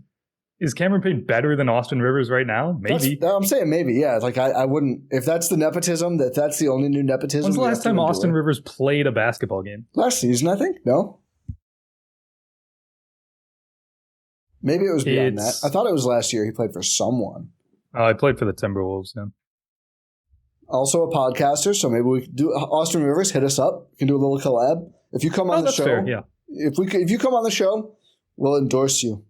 Is Cameron Payne better than Austin Rivers right now? Maybe. I'm saying maybe, yeah. Like I wouldn't, if that's the nepotism, that's the only new nepotism. When's the last time Austin Rivers played a basketball game? Last season, I think. No? Maybe it was beyond that. I thought it was last year he played for someone. Oh, I played for the Timberwolves, yeah. Also a podcaster, so maybe we could do Austin Rivers, hit us up. We can do a little collab. If you come on the show, fair, yeah. If you come on the show, we'll endorse you.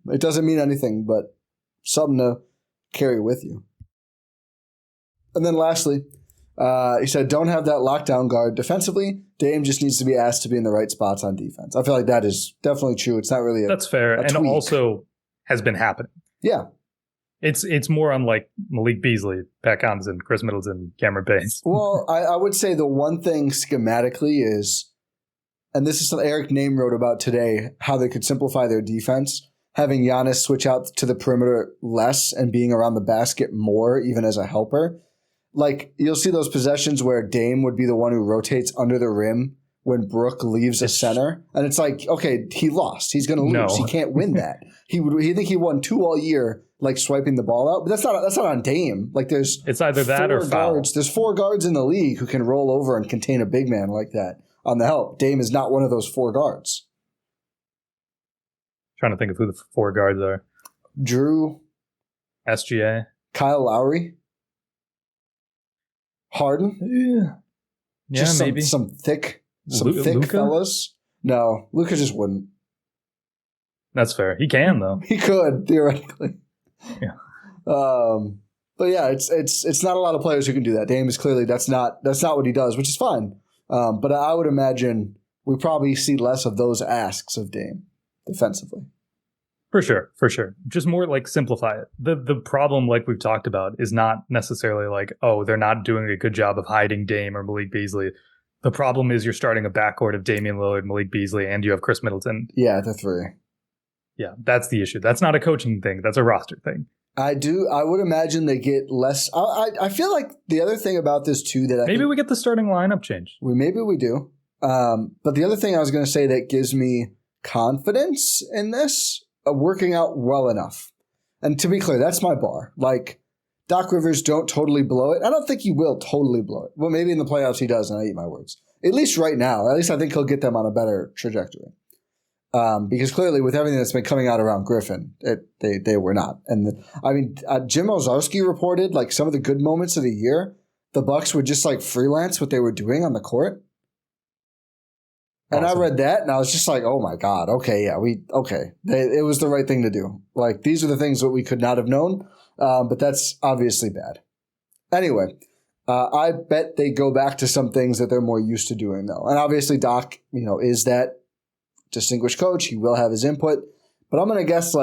It doesn't mean anything, but something to carry with you. And then lastly, he said, don't have that lockdown guard defensively. Dame just needs to be asked to be in the right spots on defense. I feel like that is definitely true. It's not really that's fair, and tweak. Also has been happening. Yeah. It's more on like Malik Beasley, Pat Connaughton, Chris Middleton, Cameron Payne. Well, I would say the one thing schematically is, and this is something Eric Name wrote about today, how they could simplify their defense. Having Giannis switch out to the perimeter less and being around the basket more, even as a helper. Like, you'll see those possessions where Dame would be the one who rotates under the rim when Brook leaves a center. And it's like, okay, he lost. He's going to lose. No. He can't win that. He think he won 2 all year, like swiping the ball out. But that's not on Dame. Like, it's either that or foul. There's 4 guards in the league who can roll over and contain a big man like that on the help. Dame is not one of those 4 guards. Trying to think of who the 4 guards are. Drew. SGA. Kyle Lowry. Harden. Yeah, just maybe. Some thick Luka? Fellas. No, Luka just wouldn't. That's fair. He can though. He could theoretically. Yeah. But yeah, it's not a lot of players who can do that. Dame is clearly that's not what he does, which is fine. But I would imagine we probably see less of those asks of Dame defensively. For sure. Just more like simplify it. The problem, like we've talked about, is not necessarily like, oh, they're not doing a good job of hiding Dame or Malik Beasley. The problem is you're starting a backcourt of Damian Lillard, Malik Beasley, and you have Chris Middleton. Yeah, the three. Yeah, that's the issue. That's not a coaching thing. That's a roster thing. I would imagine they get less. I feel like the other thing about this too that maybe we get the starting lineup change. Maybe we do. But the other thing I was going to say that gives me confidence in this working out well enough. And to be clear, that's my bar. Like Doc Rivers, don't totally blow it. I don't think he will totally blow it. Well, maybe in the playoffs he does, and I eat my words. At least right now. At least I think he'll get them on a better trajectory. Because clearly, with everything that's been coming out around Griffin, they were not. And Jim Ozarski reported like some of the good moments of the year, the Bucks would just like freelance what they were doing on the court. And awesome. I read that, and I was just like, "Oh my god, okay, yeah, it was the right thing to do." Like these are the things that we could not have known, but that's obviously bad. Anyway, I bet they go back to some things that they're more used to doing, though. And obviously, Doc, is that distinguished coach. He will have his input, but I'm going to guess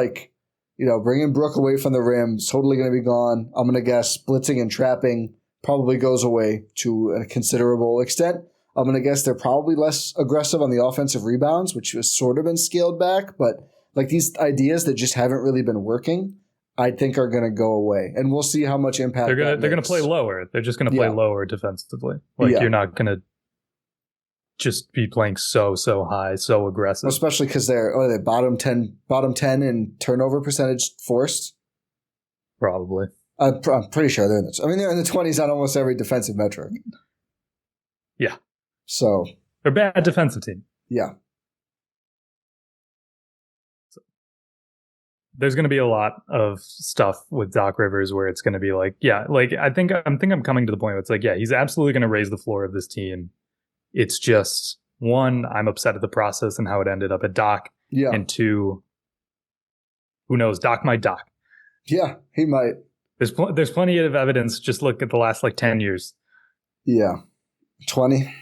bringing Brook away from the rim is totally going to be gone. I'm going to guess blitzing and trapping probably goes away to a considerable extent. I'm going to guess they're probably less aggressive on the offensive rebounds, which has sort of been scaled back, but like these ideas that just haven't really been working, I think are going to go away, and we'll see how much impact they're going to play lower. They're just going to play lower defensively. You're not going to just be playing so high, so aggressive. Especially because they're bottom 10 in turnover percentage forced. Probably. I'm pretty sure they're in the 20s on almost every defensive metric. Yeah. So they're a bad defensive team. Yeah. So, there's going to be a lot of stuff with Doc Rivers where it's going to be I think I'm coming to the point where it's he's absolutely going to raise the floor of this team. It's just, one, I'm upset at the process and how it ended up at Doc. Yeah. And two, who knows? Doc might Doc. Yeah, he might. There's plenty of evidence. Just look at the last 10 years. Yeah. 20,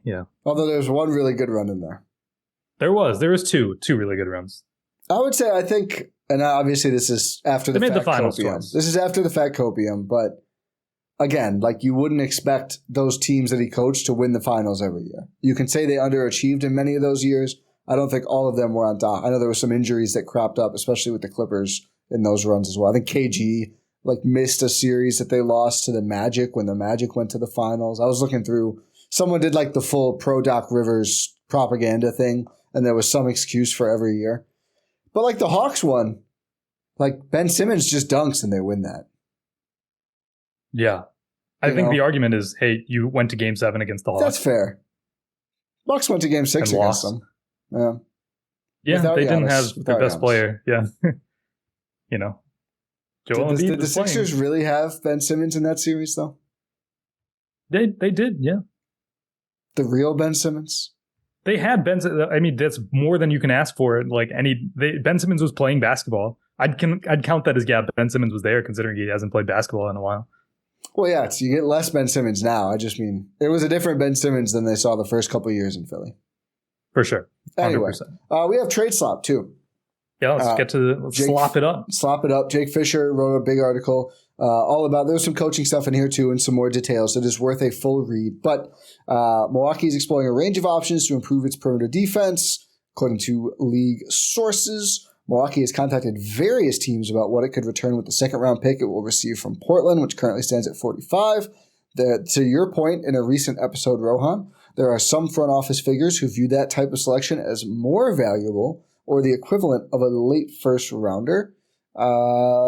yeah. Although there's one really good run in there. There was two really good runs. I would say, I think, and obviously this is after the fact copium. This is after the fact copium, but again, you wouldn't expect those teams that he coached to win the finals every year. You can say they underachieved in many of those years. I don't think all of them were on Doc. I know there were some injuries that cropped up, especially with the Clippers in those runs as well. I think KG missed a series that they lost to the Magic when the Magic went to the finals. I was looking through, someone did the full pro Doc Rivers propaganda thing, and there was some excuse for every year. But the Hawks one, Ben Simmons just dunks and they win that. Yeah. I think the argument is, hey, you went to Game 7 against the Hawks. That's fair. Bucks went to Game 6 against them. Yeah. Yeah, they didn't have their best player. Yeah. Joel did the Sixers really have Ben Simmons in that series, though? They did, yeah. The real Ben Simmons? They had Ben. I mean, that's more than you can ask for. Ben Simmons was playing basketball. I'd count that as Ben Simmons was there, considering he hasn't played basketball in a while. Well, yeah, you get less Ben Simmons now. I just mean it was a different Ben Simmons than they saw the first couple of years in Philly. For sure. 100%. Anyway, we have trade slop too. Yeah, let's slop it up. Slop it up. Jake Fischer wrote a big article all about, there's some coaching stuff in here too and some more details that is worth a full read. But Milwaukee is exploring a range of options to improve its perimeter defense. According to league sources, Milwaukee has contacted various teams about what it could return with the second-round pick it will receive from Portland, which currently stands at 45. To your point in a recent episode, Rohan, there are some front office figures who view that type of selection as more valuable or the equivalent of a late first-rounder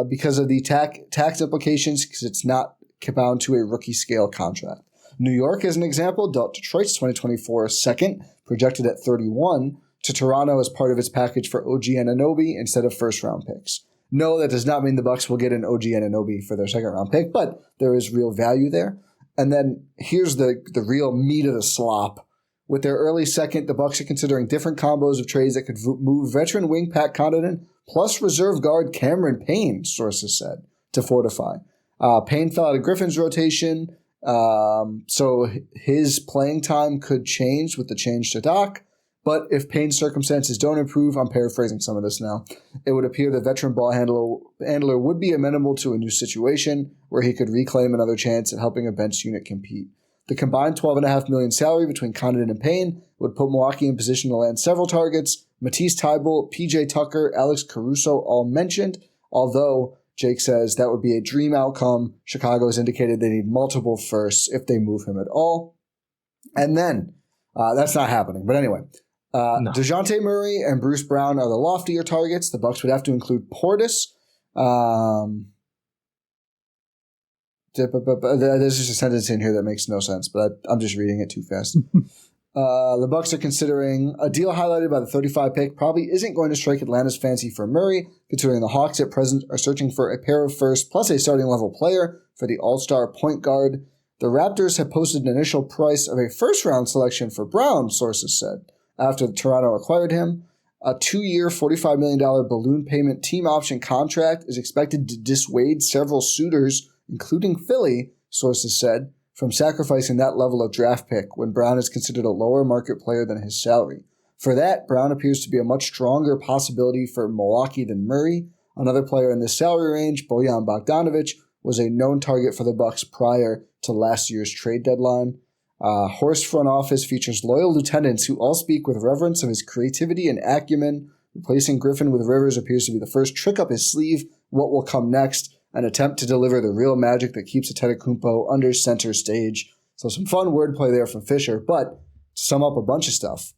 because of the tax implications, because it's not bound to a rookie-scale contract. New York, as an example, dealt Detroit's 2024 second, projected at 31, to Toronto as part of its package for OG Anunoby instead of first-round picks. No, that does not mean the Bucks will get an OG Anunoby for their second-round pick, but there is real value there. And then here's the real meat of the slop, With their early second, the Bucks are considering different combos of trades that could move veteran wing Pat Connaughton plus reserve guard Cameron Payne, sources said, to fortify. Payne fell out of Griffin's rotation, so his playing time could change with the change to Doc. But if Payne's circumstances don't improve, I'm paraphrasing some of this now, it would appear the veteran ball handler would be amenable to a new situation where he could reclaim another chance at helping a bench unit compete. The combined $12.5 million salary between Connaughton and Payne would put Milwaukee in position to land several targets. Matisse Thybulle, PJ Tucker, Alex Caruso all mentioned, although Jake says that would be a dream outcome. Chicago has indicated they need multiple firsts if they move him at all. And then, that's not happening. But anyway, no. Dejounte Murray and Bruce Brown are the loftier targets. The Bucks would have to include Portis. There's just a sentence in here that makes no sense, but I'm just reading it too fast. The Bucks are considering a deal highlighted by the 35 pick probably isn't going to strike Atlanta's fancy for Murray, considering the Hawks at present are searching for a pair of firsts plus a starting level player for the all-star point guard. The Raptors have posted an initial price of a first-round selection for Brown, sources said, after Toronto acquired him. A 2-year, $45 million balloon payment team option contract is expected to dissuade several suitors, including Philly, sources said, from sacrificing that level of draft pick when Brown is considered a lower market player than his salary. For that, Brown appears to be a much stronger possibility for Milwaukee than Murray. Another player in this salary range, Bojan Bogdanovic, was a known target for the Bucks prior to last year's trade deadline. Horst front office features loyal lieutenants who all speak with reverence of his creativity and acumen. Replacing Griffin with Rivers appears to be the first trick up his sleeve. What will come next? An attempt to deliver the real magic that keeps Antetokounmpo under center stage. So some fun wordplay there from Fischer, but to sum up a bunch of stuff.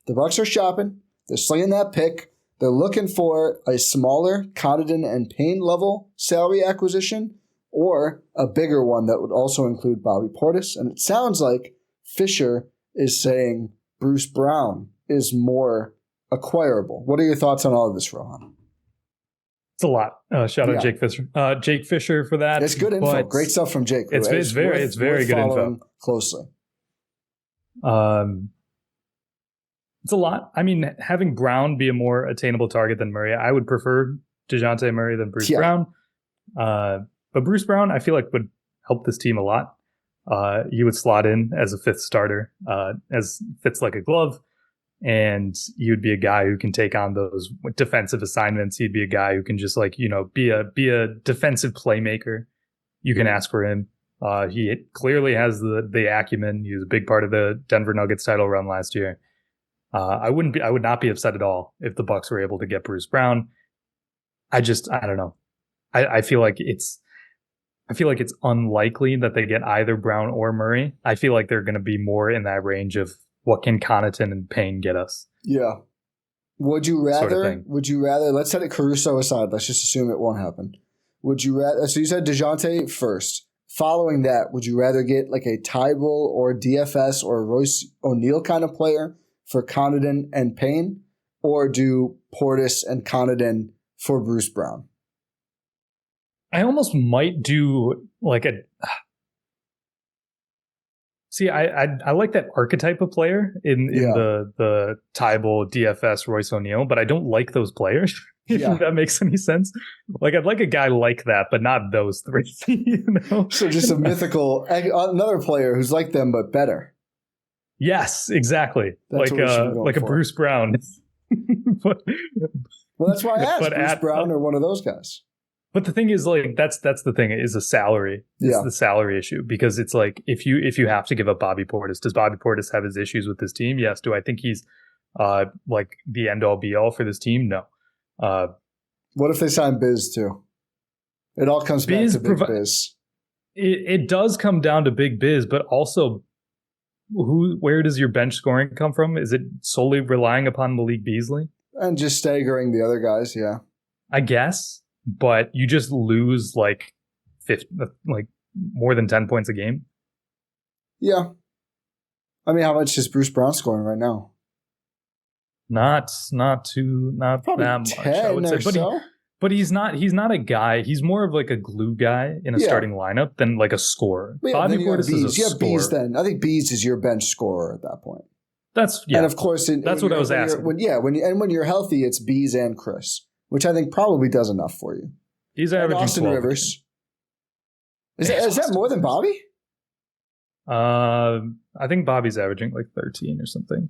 The Bucks are shopping. They're slinging that pick. They're looking for a smaller Connaughton and Payne level salary acquisition or a bigger one that would also include Bobby Portis. And it sounds like Fischer is saying Bruce Brown is more acquirable. What are your thoughts on all of this, Rohan? It's a lot. Shout out Jake Fischer. Jake Fischer for that. It's good info. Great stuff from Jake. It's very good info. Closely. It's a lot. I mean, having Brown be a more attainable target than Murray, I would prefer Dejounte Murray than Bruce Brown. But Bruce Brown, I feel like would help this team a lot. You would slot in as a fifth starter, as fits like a glove. And you'd be a guy who can take on those defensive assignments. He'd be a guy who can just be a defensive playmaker. You can ask for him. He clearly has the acumen. He was a big part of the Denver Nuggets title run last year. I would not be upset at all if the Bucks were able to get Bruce Brown. I don't know. I feel like it's unlikely that they get either Brown or Murray. I feel like they're going to be more in that range of what can Connaughton and Payne get us? Yeah. Would you rather, let's set it Caruso aside. Let's just assume it won't happen. Would you rather, so you said Dejounte first. Following that, would you rather get like a Thybulle or DFS or Royce O'Neal kind of player for Connaughton and Payne? Or do Portis and Connaughton for Bruce Brown? I almost might do like a... See, I like that archetype of player in the Thybulle, DFS, Royce O'Neal, but I don't like those players, if that makes any sense. Like, I'd like a guy like that, but not those three, you know? So just a mythical, another player who's like them, but better. Yes, exactly. That's like a Bruce Brown. Well, that's why I asked Bruce Brown or one of those guys. But the thing is, like, that's the thing, is a salary. It's the salary issue, because it's like, if you have to give up Bobby Portis, does Bobby Portis have his issues with this team? Yes. Do I think he's like the end all be all for this team? No. What if they sign Biz too? It all comes back to Big Biz. It does come down to Big Biz, but also where does your bench scoring come from? Is it solely relying upon Malik Beasley? And just staggering the other guys, yeah. I guess. But you just lose like more than 10 points a game. Yeah. I mean, how much is Bruce Brown scoring right now? Not probably that much, 10 I would say. But he's not a guy. He's more of like a glue guy in a starting lineup than like a scorer. Yeah, Bobby Portis is a scorer. Bees then. I think Bees is your bench scorer at that point. And of course, that's what I was asking. When you're healthy, it's Bees and Chris, which I think probably does enough for you. He's averaging Austin 12. Rivers. Is that more than Bobby? I think Bobby's averaging like 13 or something.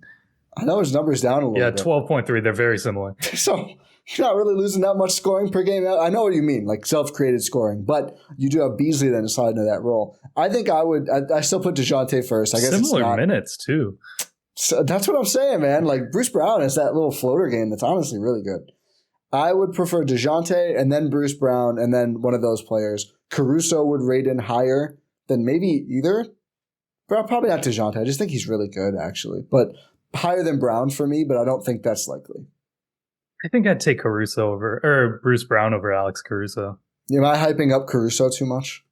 I know his number's down a little bit. Yeah, 12.3. They're very similar. So you're not really losing that much scoring per game. I know what you mean, like self-created scoring, but you do have Beasley then to slide into that role. I think I still put Dejounte first. I guess similar minutes too. So that's what I'm saying, man. Like Bruce Brown has that little floater game that's honestly really good. I would prefer Dejounte and then Bruce Brown and then one of those players. Caruso would rate in higher than maybe either. But probably not Dejounte. I just think he's really good, actually. But higher than Brown for me, but I don't think that's likely. I think I'd take Bruce Brown over Alex Caruso. Am I hyping up Caruso too much?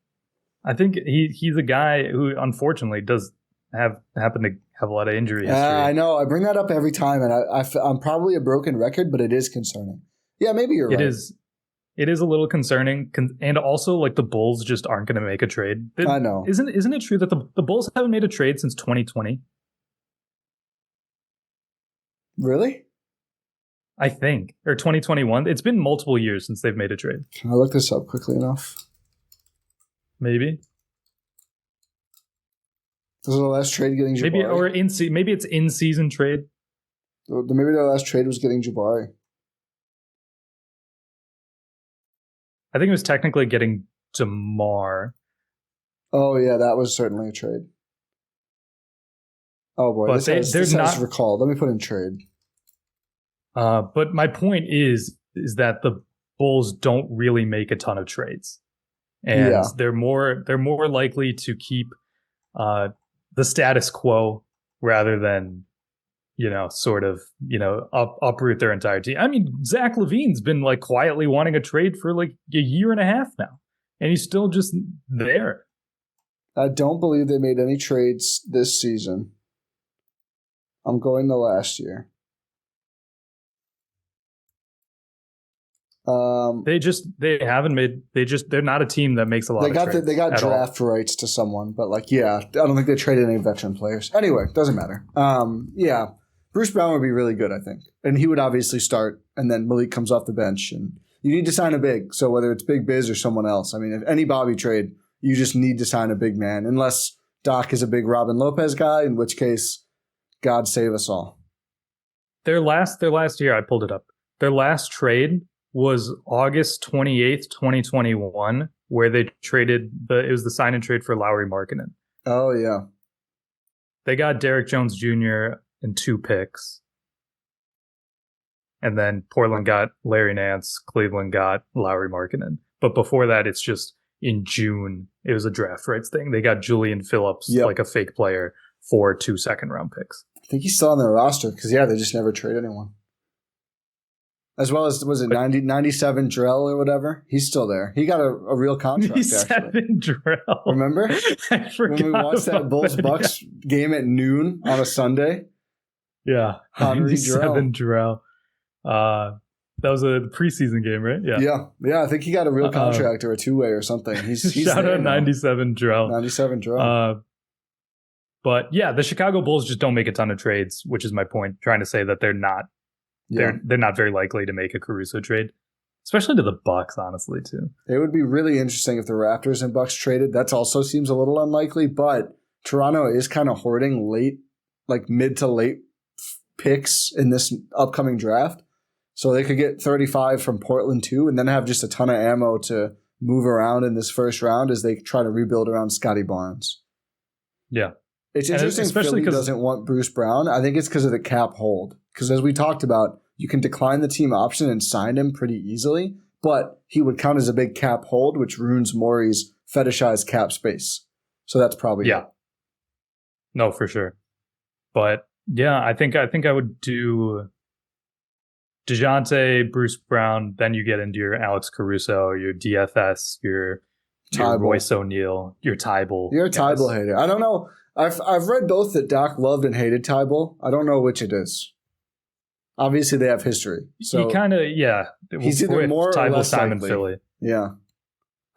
I think he's a guy who unfortunately does happen to have a lot of injury history. I know. I bring that up every time, and I'm probably a broken record, but it is concerning. Yeah, maybe you're right. It is a little concerning, and also like the Bulls just aren't going to make a trade. I know. Isn't it true that the Bulls haven't made a trade since 2020? Really? I think, or 2021. It's been multiple years since they've made a trade. Can I look this up quickly enough? Maybe. Was it the last trade getting Jabari? Maybe it's in-season trade. Maybe their last trade was getting Jabari. I think it was technically getting DeMar. Oh, yeah, that was certainly a trade. Oh, boy. But this has recalled. Let me put in trade. But my point is that the Bulls don't really make a ton of trades. And they're more likely to keep the status quo rather than, uproot their entire team. I mean, Zach LaVine's been like quietly wanting a trade for like a year and a half now, and he's still just there. I don't believe they made any trades this season. I'm going to last year. They're not a team that makes a lot of trades. They got draft rights to someone, but I don't think they traded any veteran players. Anyway, doesn't matter. Bruce Brown would be really good, I think. And he would obviously start, and then Malik comes off the bench. And you need to sign a big. So whether it's Big Biz or someone else, I mean, if any Bobby trade, you just need to sign a big man. Unless Doc is a big Robin Lopez guy, in which case, God save us all. Their last year, I pulled it up. Their last trade was August 28th, 2021, where they traded it was the sign and trade for Lauri Markkanen. Oh, yeah. They got Derek Jones Jr. and 2 picks. And then Portland got Larry Nance, Cleveland got Lauri Markkanen. But before that, it's just in June, it was a draft rights thing. They got Julian Phillips, like a fake player, for 2 second-round picks. I think he's still on their roster because, they just never trade anyone. As well as, was it 97 Drell or whatever? He's still there. He got a real contract, 97 Drell. Remember? I forgot when we watched that Bulls-Bucks game at noon on a Sunday? Yeah. 97 Drell. That was a preseason game, right? Yeah. Yeah, I think he got a real contract or a two-way or something. He's shout out 97 Drell. 97 Drell. But yeah, the Chicago Bulls just don't make a ton of trades, which is my point, trying to say that they're not very likely to make a Caruso trade, especially to the Bucks, honestly, too. It would be really interesting if the Raptors and Bucks traded. That also seems a little unlikely, but Toronto is kind of hoarding mid to late picks in this upcoming draft. So they could get 35 from Portland, too, and then have just a ton of ammo to move around in this first round as they try to rebuild around Scotty Barnes. Yeah. It's interesting, especially because doesn't want Bruce Brown. I think it's because of the cap hold. Because as we talked about, you can decline the team option and sign him pretty easily, but he would count as a big cap hold, which ruins Morey's fetishized cap space. So that's probably it. No, for sure. But yeah, I think I would do Dejounte, Bruce Brown, then you get into your Alex Caruso, your DFS, your Royce O'Neal, your Thybulle. You're a Thybulle hater. I don't know. I've read both that Doc loved and hated Thybulle. I don't know which it is. Obviously, they have history. So he kind of, he's either more or less Simon likely. Philly. Yeah.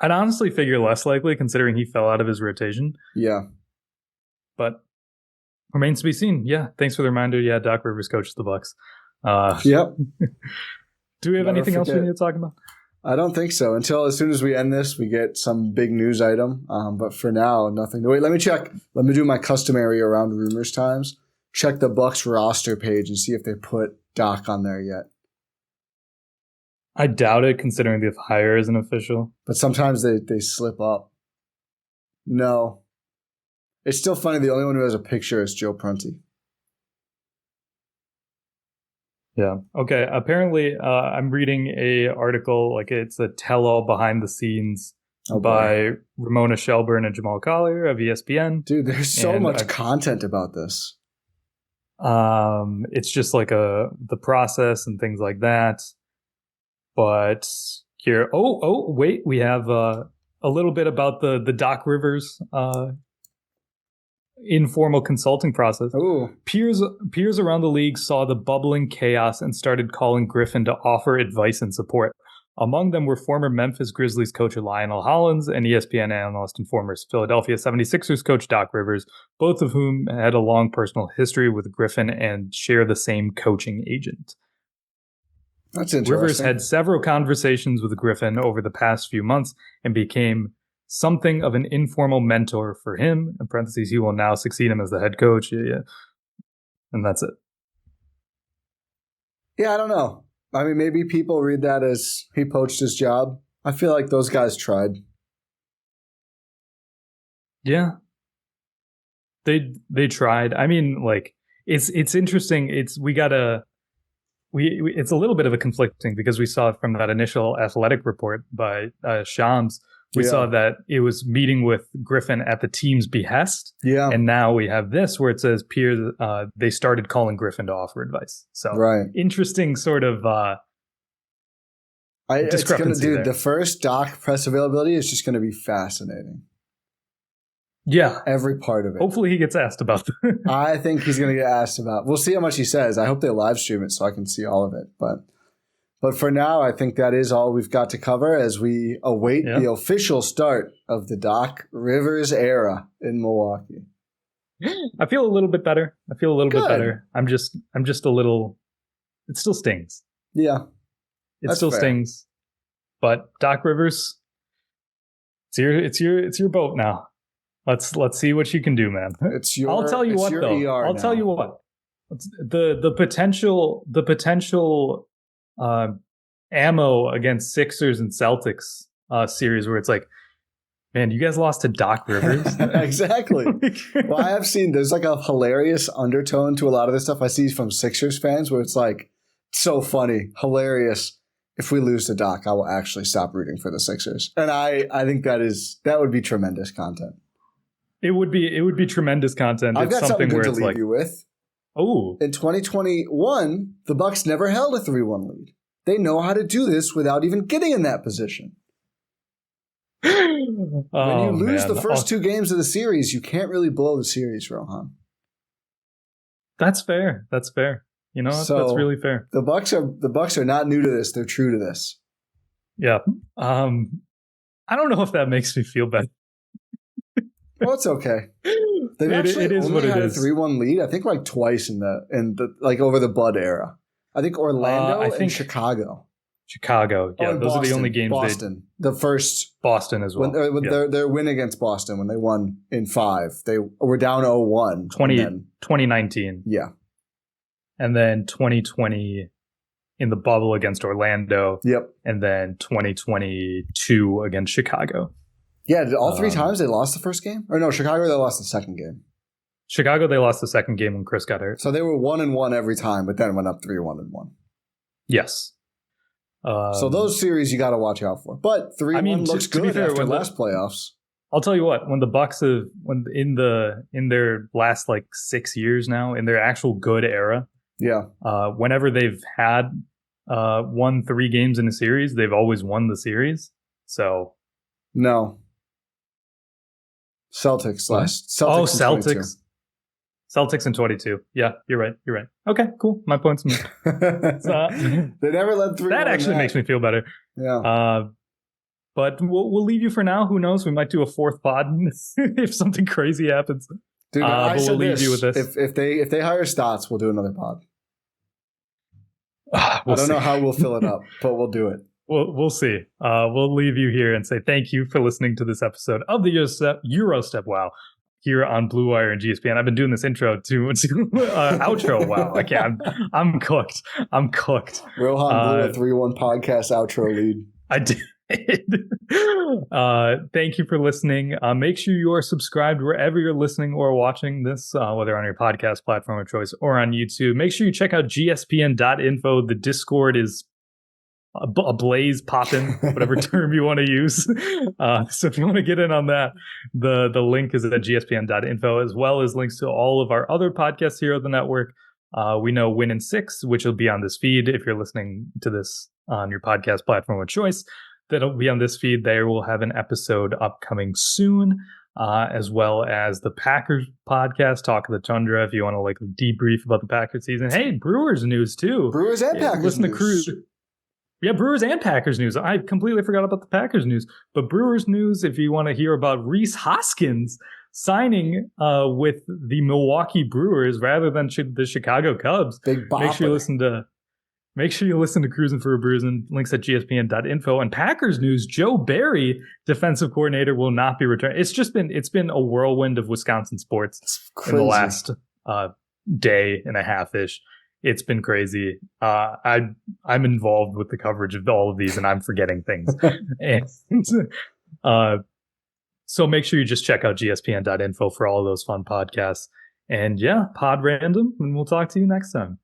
I'd honestly figure less likely considering he fell out of his rotation. Yeah. But Remains to be seen. Yeah, thanks for the reminder. Yeah, Doc Rivers coaches the Bucks. Yep. Do we have anything else we need to talk about? I don't think so. Until as soon as we end this, we get some big news item. But for now, nothing. Wait, let me check. Let me do my customary around rumors times. Check the Bucks roster page and see if they put Doc on there yet. I doubt it, considering the hire isn't official. But sometimes they slip up. No. It's still funny. The only one who has a picture is Joe Prunty. Yeah. Okay. Apparently, I'm reading a article, like it's a tell-all behind the scenes by Ramona Shelburne and Jamal Collier of ESPN. Dude, there's so much content about this. It's just like the process and things like that. But here, wait, we have a little bit about the Doc Rivers informal consulting process. Ooh. Peers around the league saw the bubbling chaos and started calling Griffin to offer advice and support. Among them were former Memphis Grizzlies coach Lionel Hollins and ESPN analyst and former Philadelphia 76ers coach Doc Rivers, both of whom had a long personal history with Griffin and share the same coaching agent. That's interesting. Rivers had several conversations with Griffin over the past few months and became something of an informal mentor for him. In parentheses, he will now succeed him as the head coach. Yeah. And that's it. Yeah, I don't know. I mean, maybe people read that as he poached his job. I feel like those guys tried. Yeah. They tried. I mean, like, it's interesting. It's a little bit of a conflicting because we saw from that initial athletic report by Shams. We saw that it was meeting with Griffin at the team's behest. Yeah. And now we have this where it says peers, they started calling Griffin to offer advice. So interesting sort of discrepancy there. The first Doc press availability is just going to be fascinating. Yeah. Every part of it. Hopefully he gets asked about that. I think he's going to get asked about. We'll see how much he says. I hope they live stream it so I can see all of it. But for now, I think that is all we've got to cover as we await the official start of the Doc Rivers era in Milwaukee. I feel a little bit better. I'm just a little. It still stings. Yeah, it still stings. But Doc Rivers, it's your boat now. Let's see what you can do, man. I'll tell you what, though. I'll tell you what. The potential ammo against Sixers and Celtics series where it's like, man, you guys lost to Doc Rivers. Exactly. Well, I have seen there's like a hilarious undertone to a lot of this stuff I see from Sixers fans where it's like, so funny, hilarious. If we lose to Doc, I will actually stop rooting for the Sixers. And I think that would be tremendous content. It would be tremendous content. I've got something good to leave you with. Oh. In 2021, the Bucks never held a 3-1 lead. They know how to do this without even getting in that position. When you lose the first two games of the series, you can't really blow the series, Rohan. That's fair. You know, that's really fair. The Bucks are not new to this. They're true to this. Yeah. I don't know if that makes me feel better. Well, it's okay. They've actually only had a 3-1 lead, I think, like twice in the like over the Bud era. I think Orlando and Chicago. Chicago, yeah, those are the only games. Boston, the first Boston as well. Their win against Boston when they won in 5, they were down 0-1. 2019, yeah, and then 2020 in the bubble against Orlando. Yep, and then 2022 against Chicago. Yeah, all 3 times they lost the first game? Or no, Chicago, they lost the second game. Chicago, they lost the second game when Chris got hurt. So they were 1-1 every time, but then went up 3-1-1. Yes. So those series you got to watch out for. But 3-1 looks good after last playoffs. I'll tell you what, when the Bucks in their last like 6 years now, in their actual good era, whenever they've had won 3 games in a series, they've always won the series. So no. Celtics last. Celtics. Celtics in 22. Yeah, you're right. Okay, cool. My point's moved. They never led 3-1. That actually makes me feel better. Yeah. But we'll leave you for now. Who knows? We might do a 4th pod if something crazy happens. Dude, I but said we'll leave you with this. If they hire Stotts, we'll do another pod. I don't know how we'll fill it up, but we'll do it. We'll see. We'll leave you here and say thank you for listening to this episode of the Eurostep. Wow. Here on Blue Wire and GSPN. I've been doing this intro to outro. Wow. I can't. I'm cooked. Rohan blew a 3-1 podcast outro lead. I did. Thank you for listening. Make sure you are subscribed wherever you're listening or watching this, whether on your podcast platform of choice or on YouTube. Make sure you check out gspn.info. The Discord is a blaze popping, whatever term you want to use. So if you want to get in on that, the link is at gspn.info, as well as links to all of our other podcasts here at the network. We know Win in 6, which will be on this feed if you're listening to this on your podcast platform of choice. That'll be on this feed. There will have an episode upcoming soon, as well as the Packers podcast, Talk of the Tundra, if you want to debrief about the Packers season. Hey, Brewers news too. Brewers and Packers listen news. To Cruz. Yeah, Brewers and Packers news. I completely forgot about the Packers news. But Brewers news, if you want to hear about Rhys Hoskins signing with the Milwaukee Brewers rather than the Chicago Cubs. Big bopper. Make sure you listen to Cruising for a Bruise, and links at gspn.info. And Packers news, Joe Barry, defensive coordinator, will not be returning. It's been a whirlwind of Wisconsin sports in the last day and a half-ish. It's been crazy. I'm involved with the coverage of all of these, and I'm forgetting things. So make sure you just check out gspn.info for all of those fun podcasts. And yeah, pod random, and we'll talk to you next time.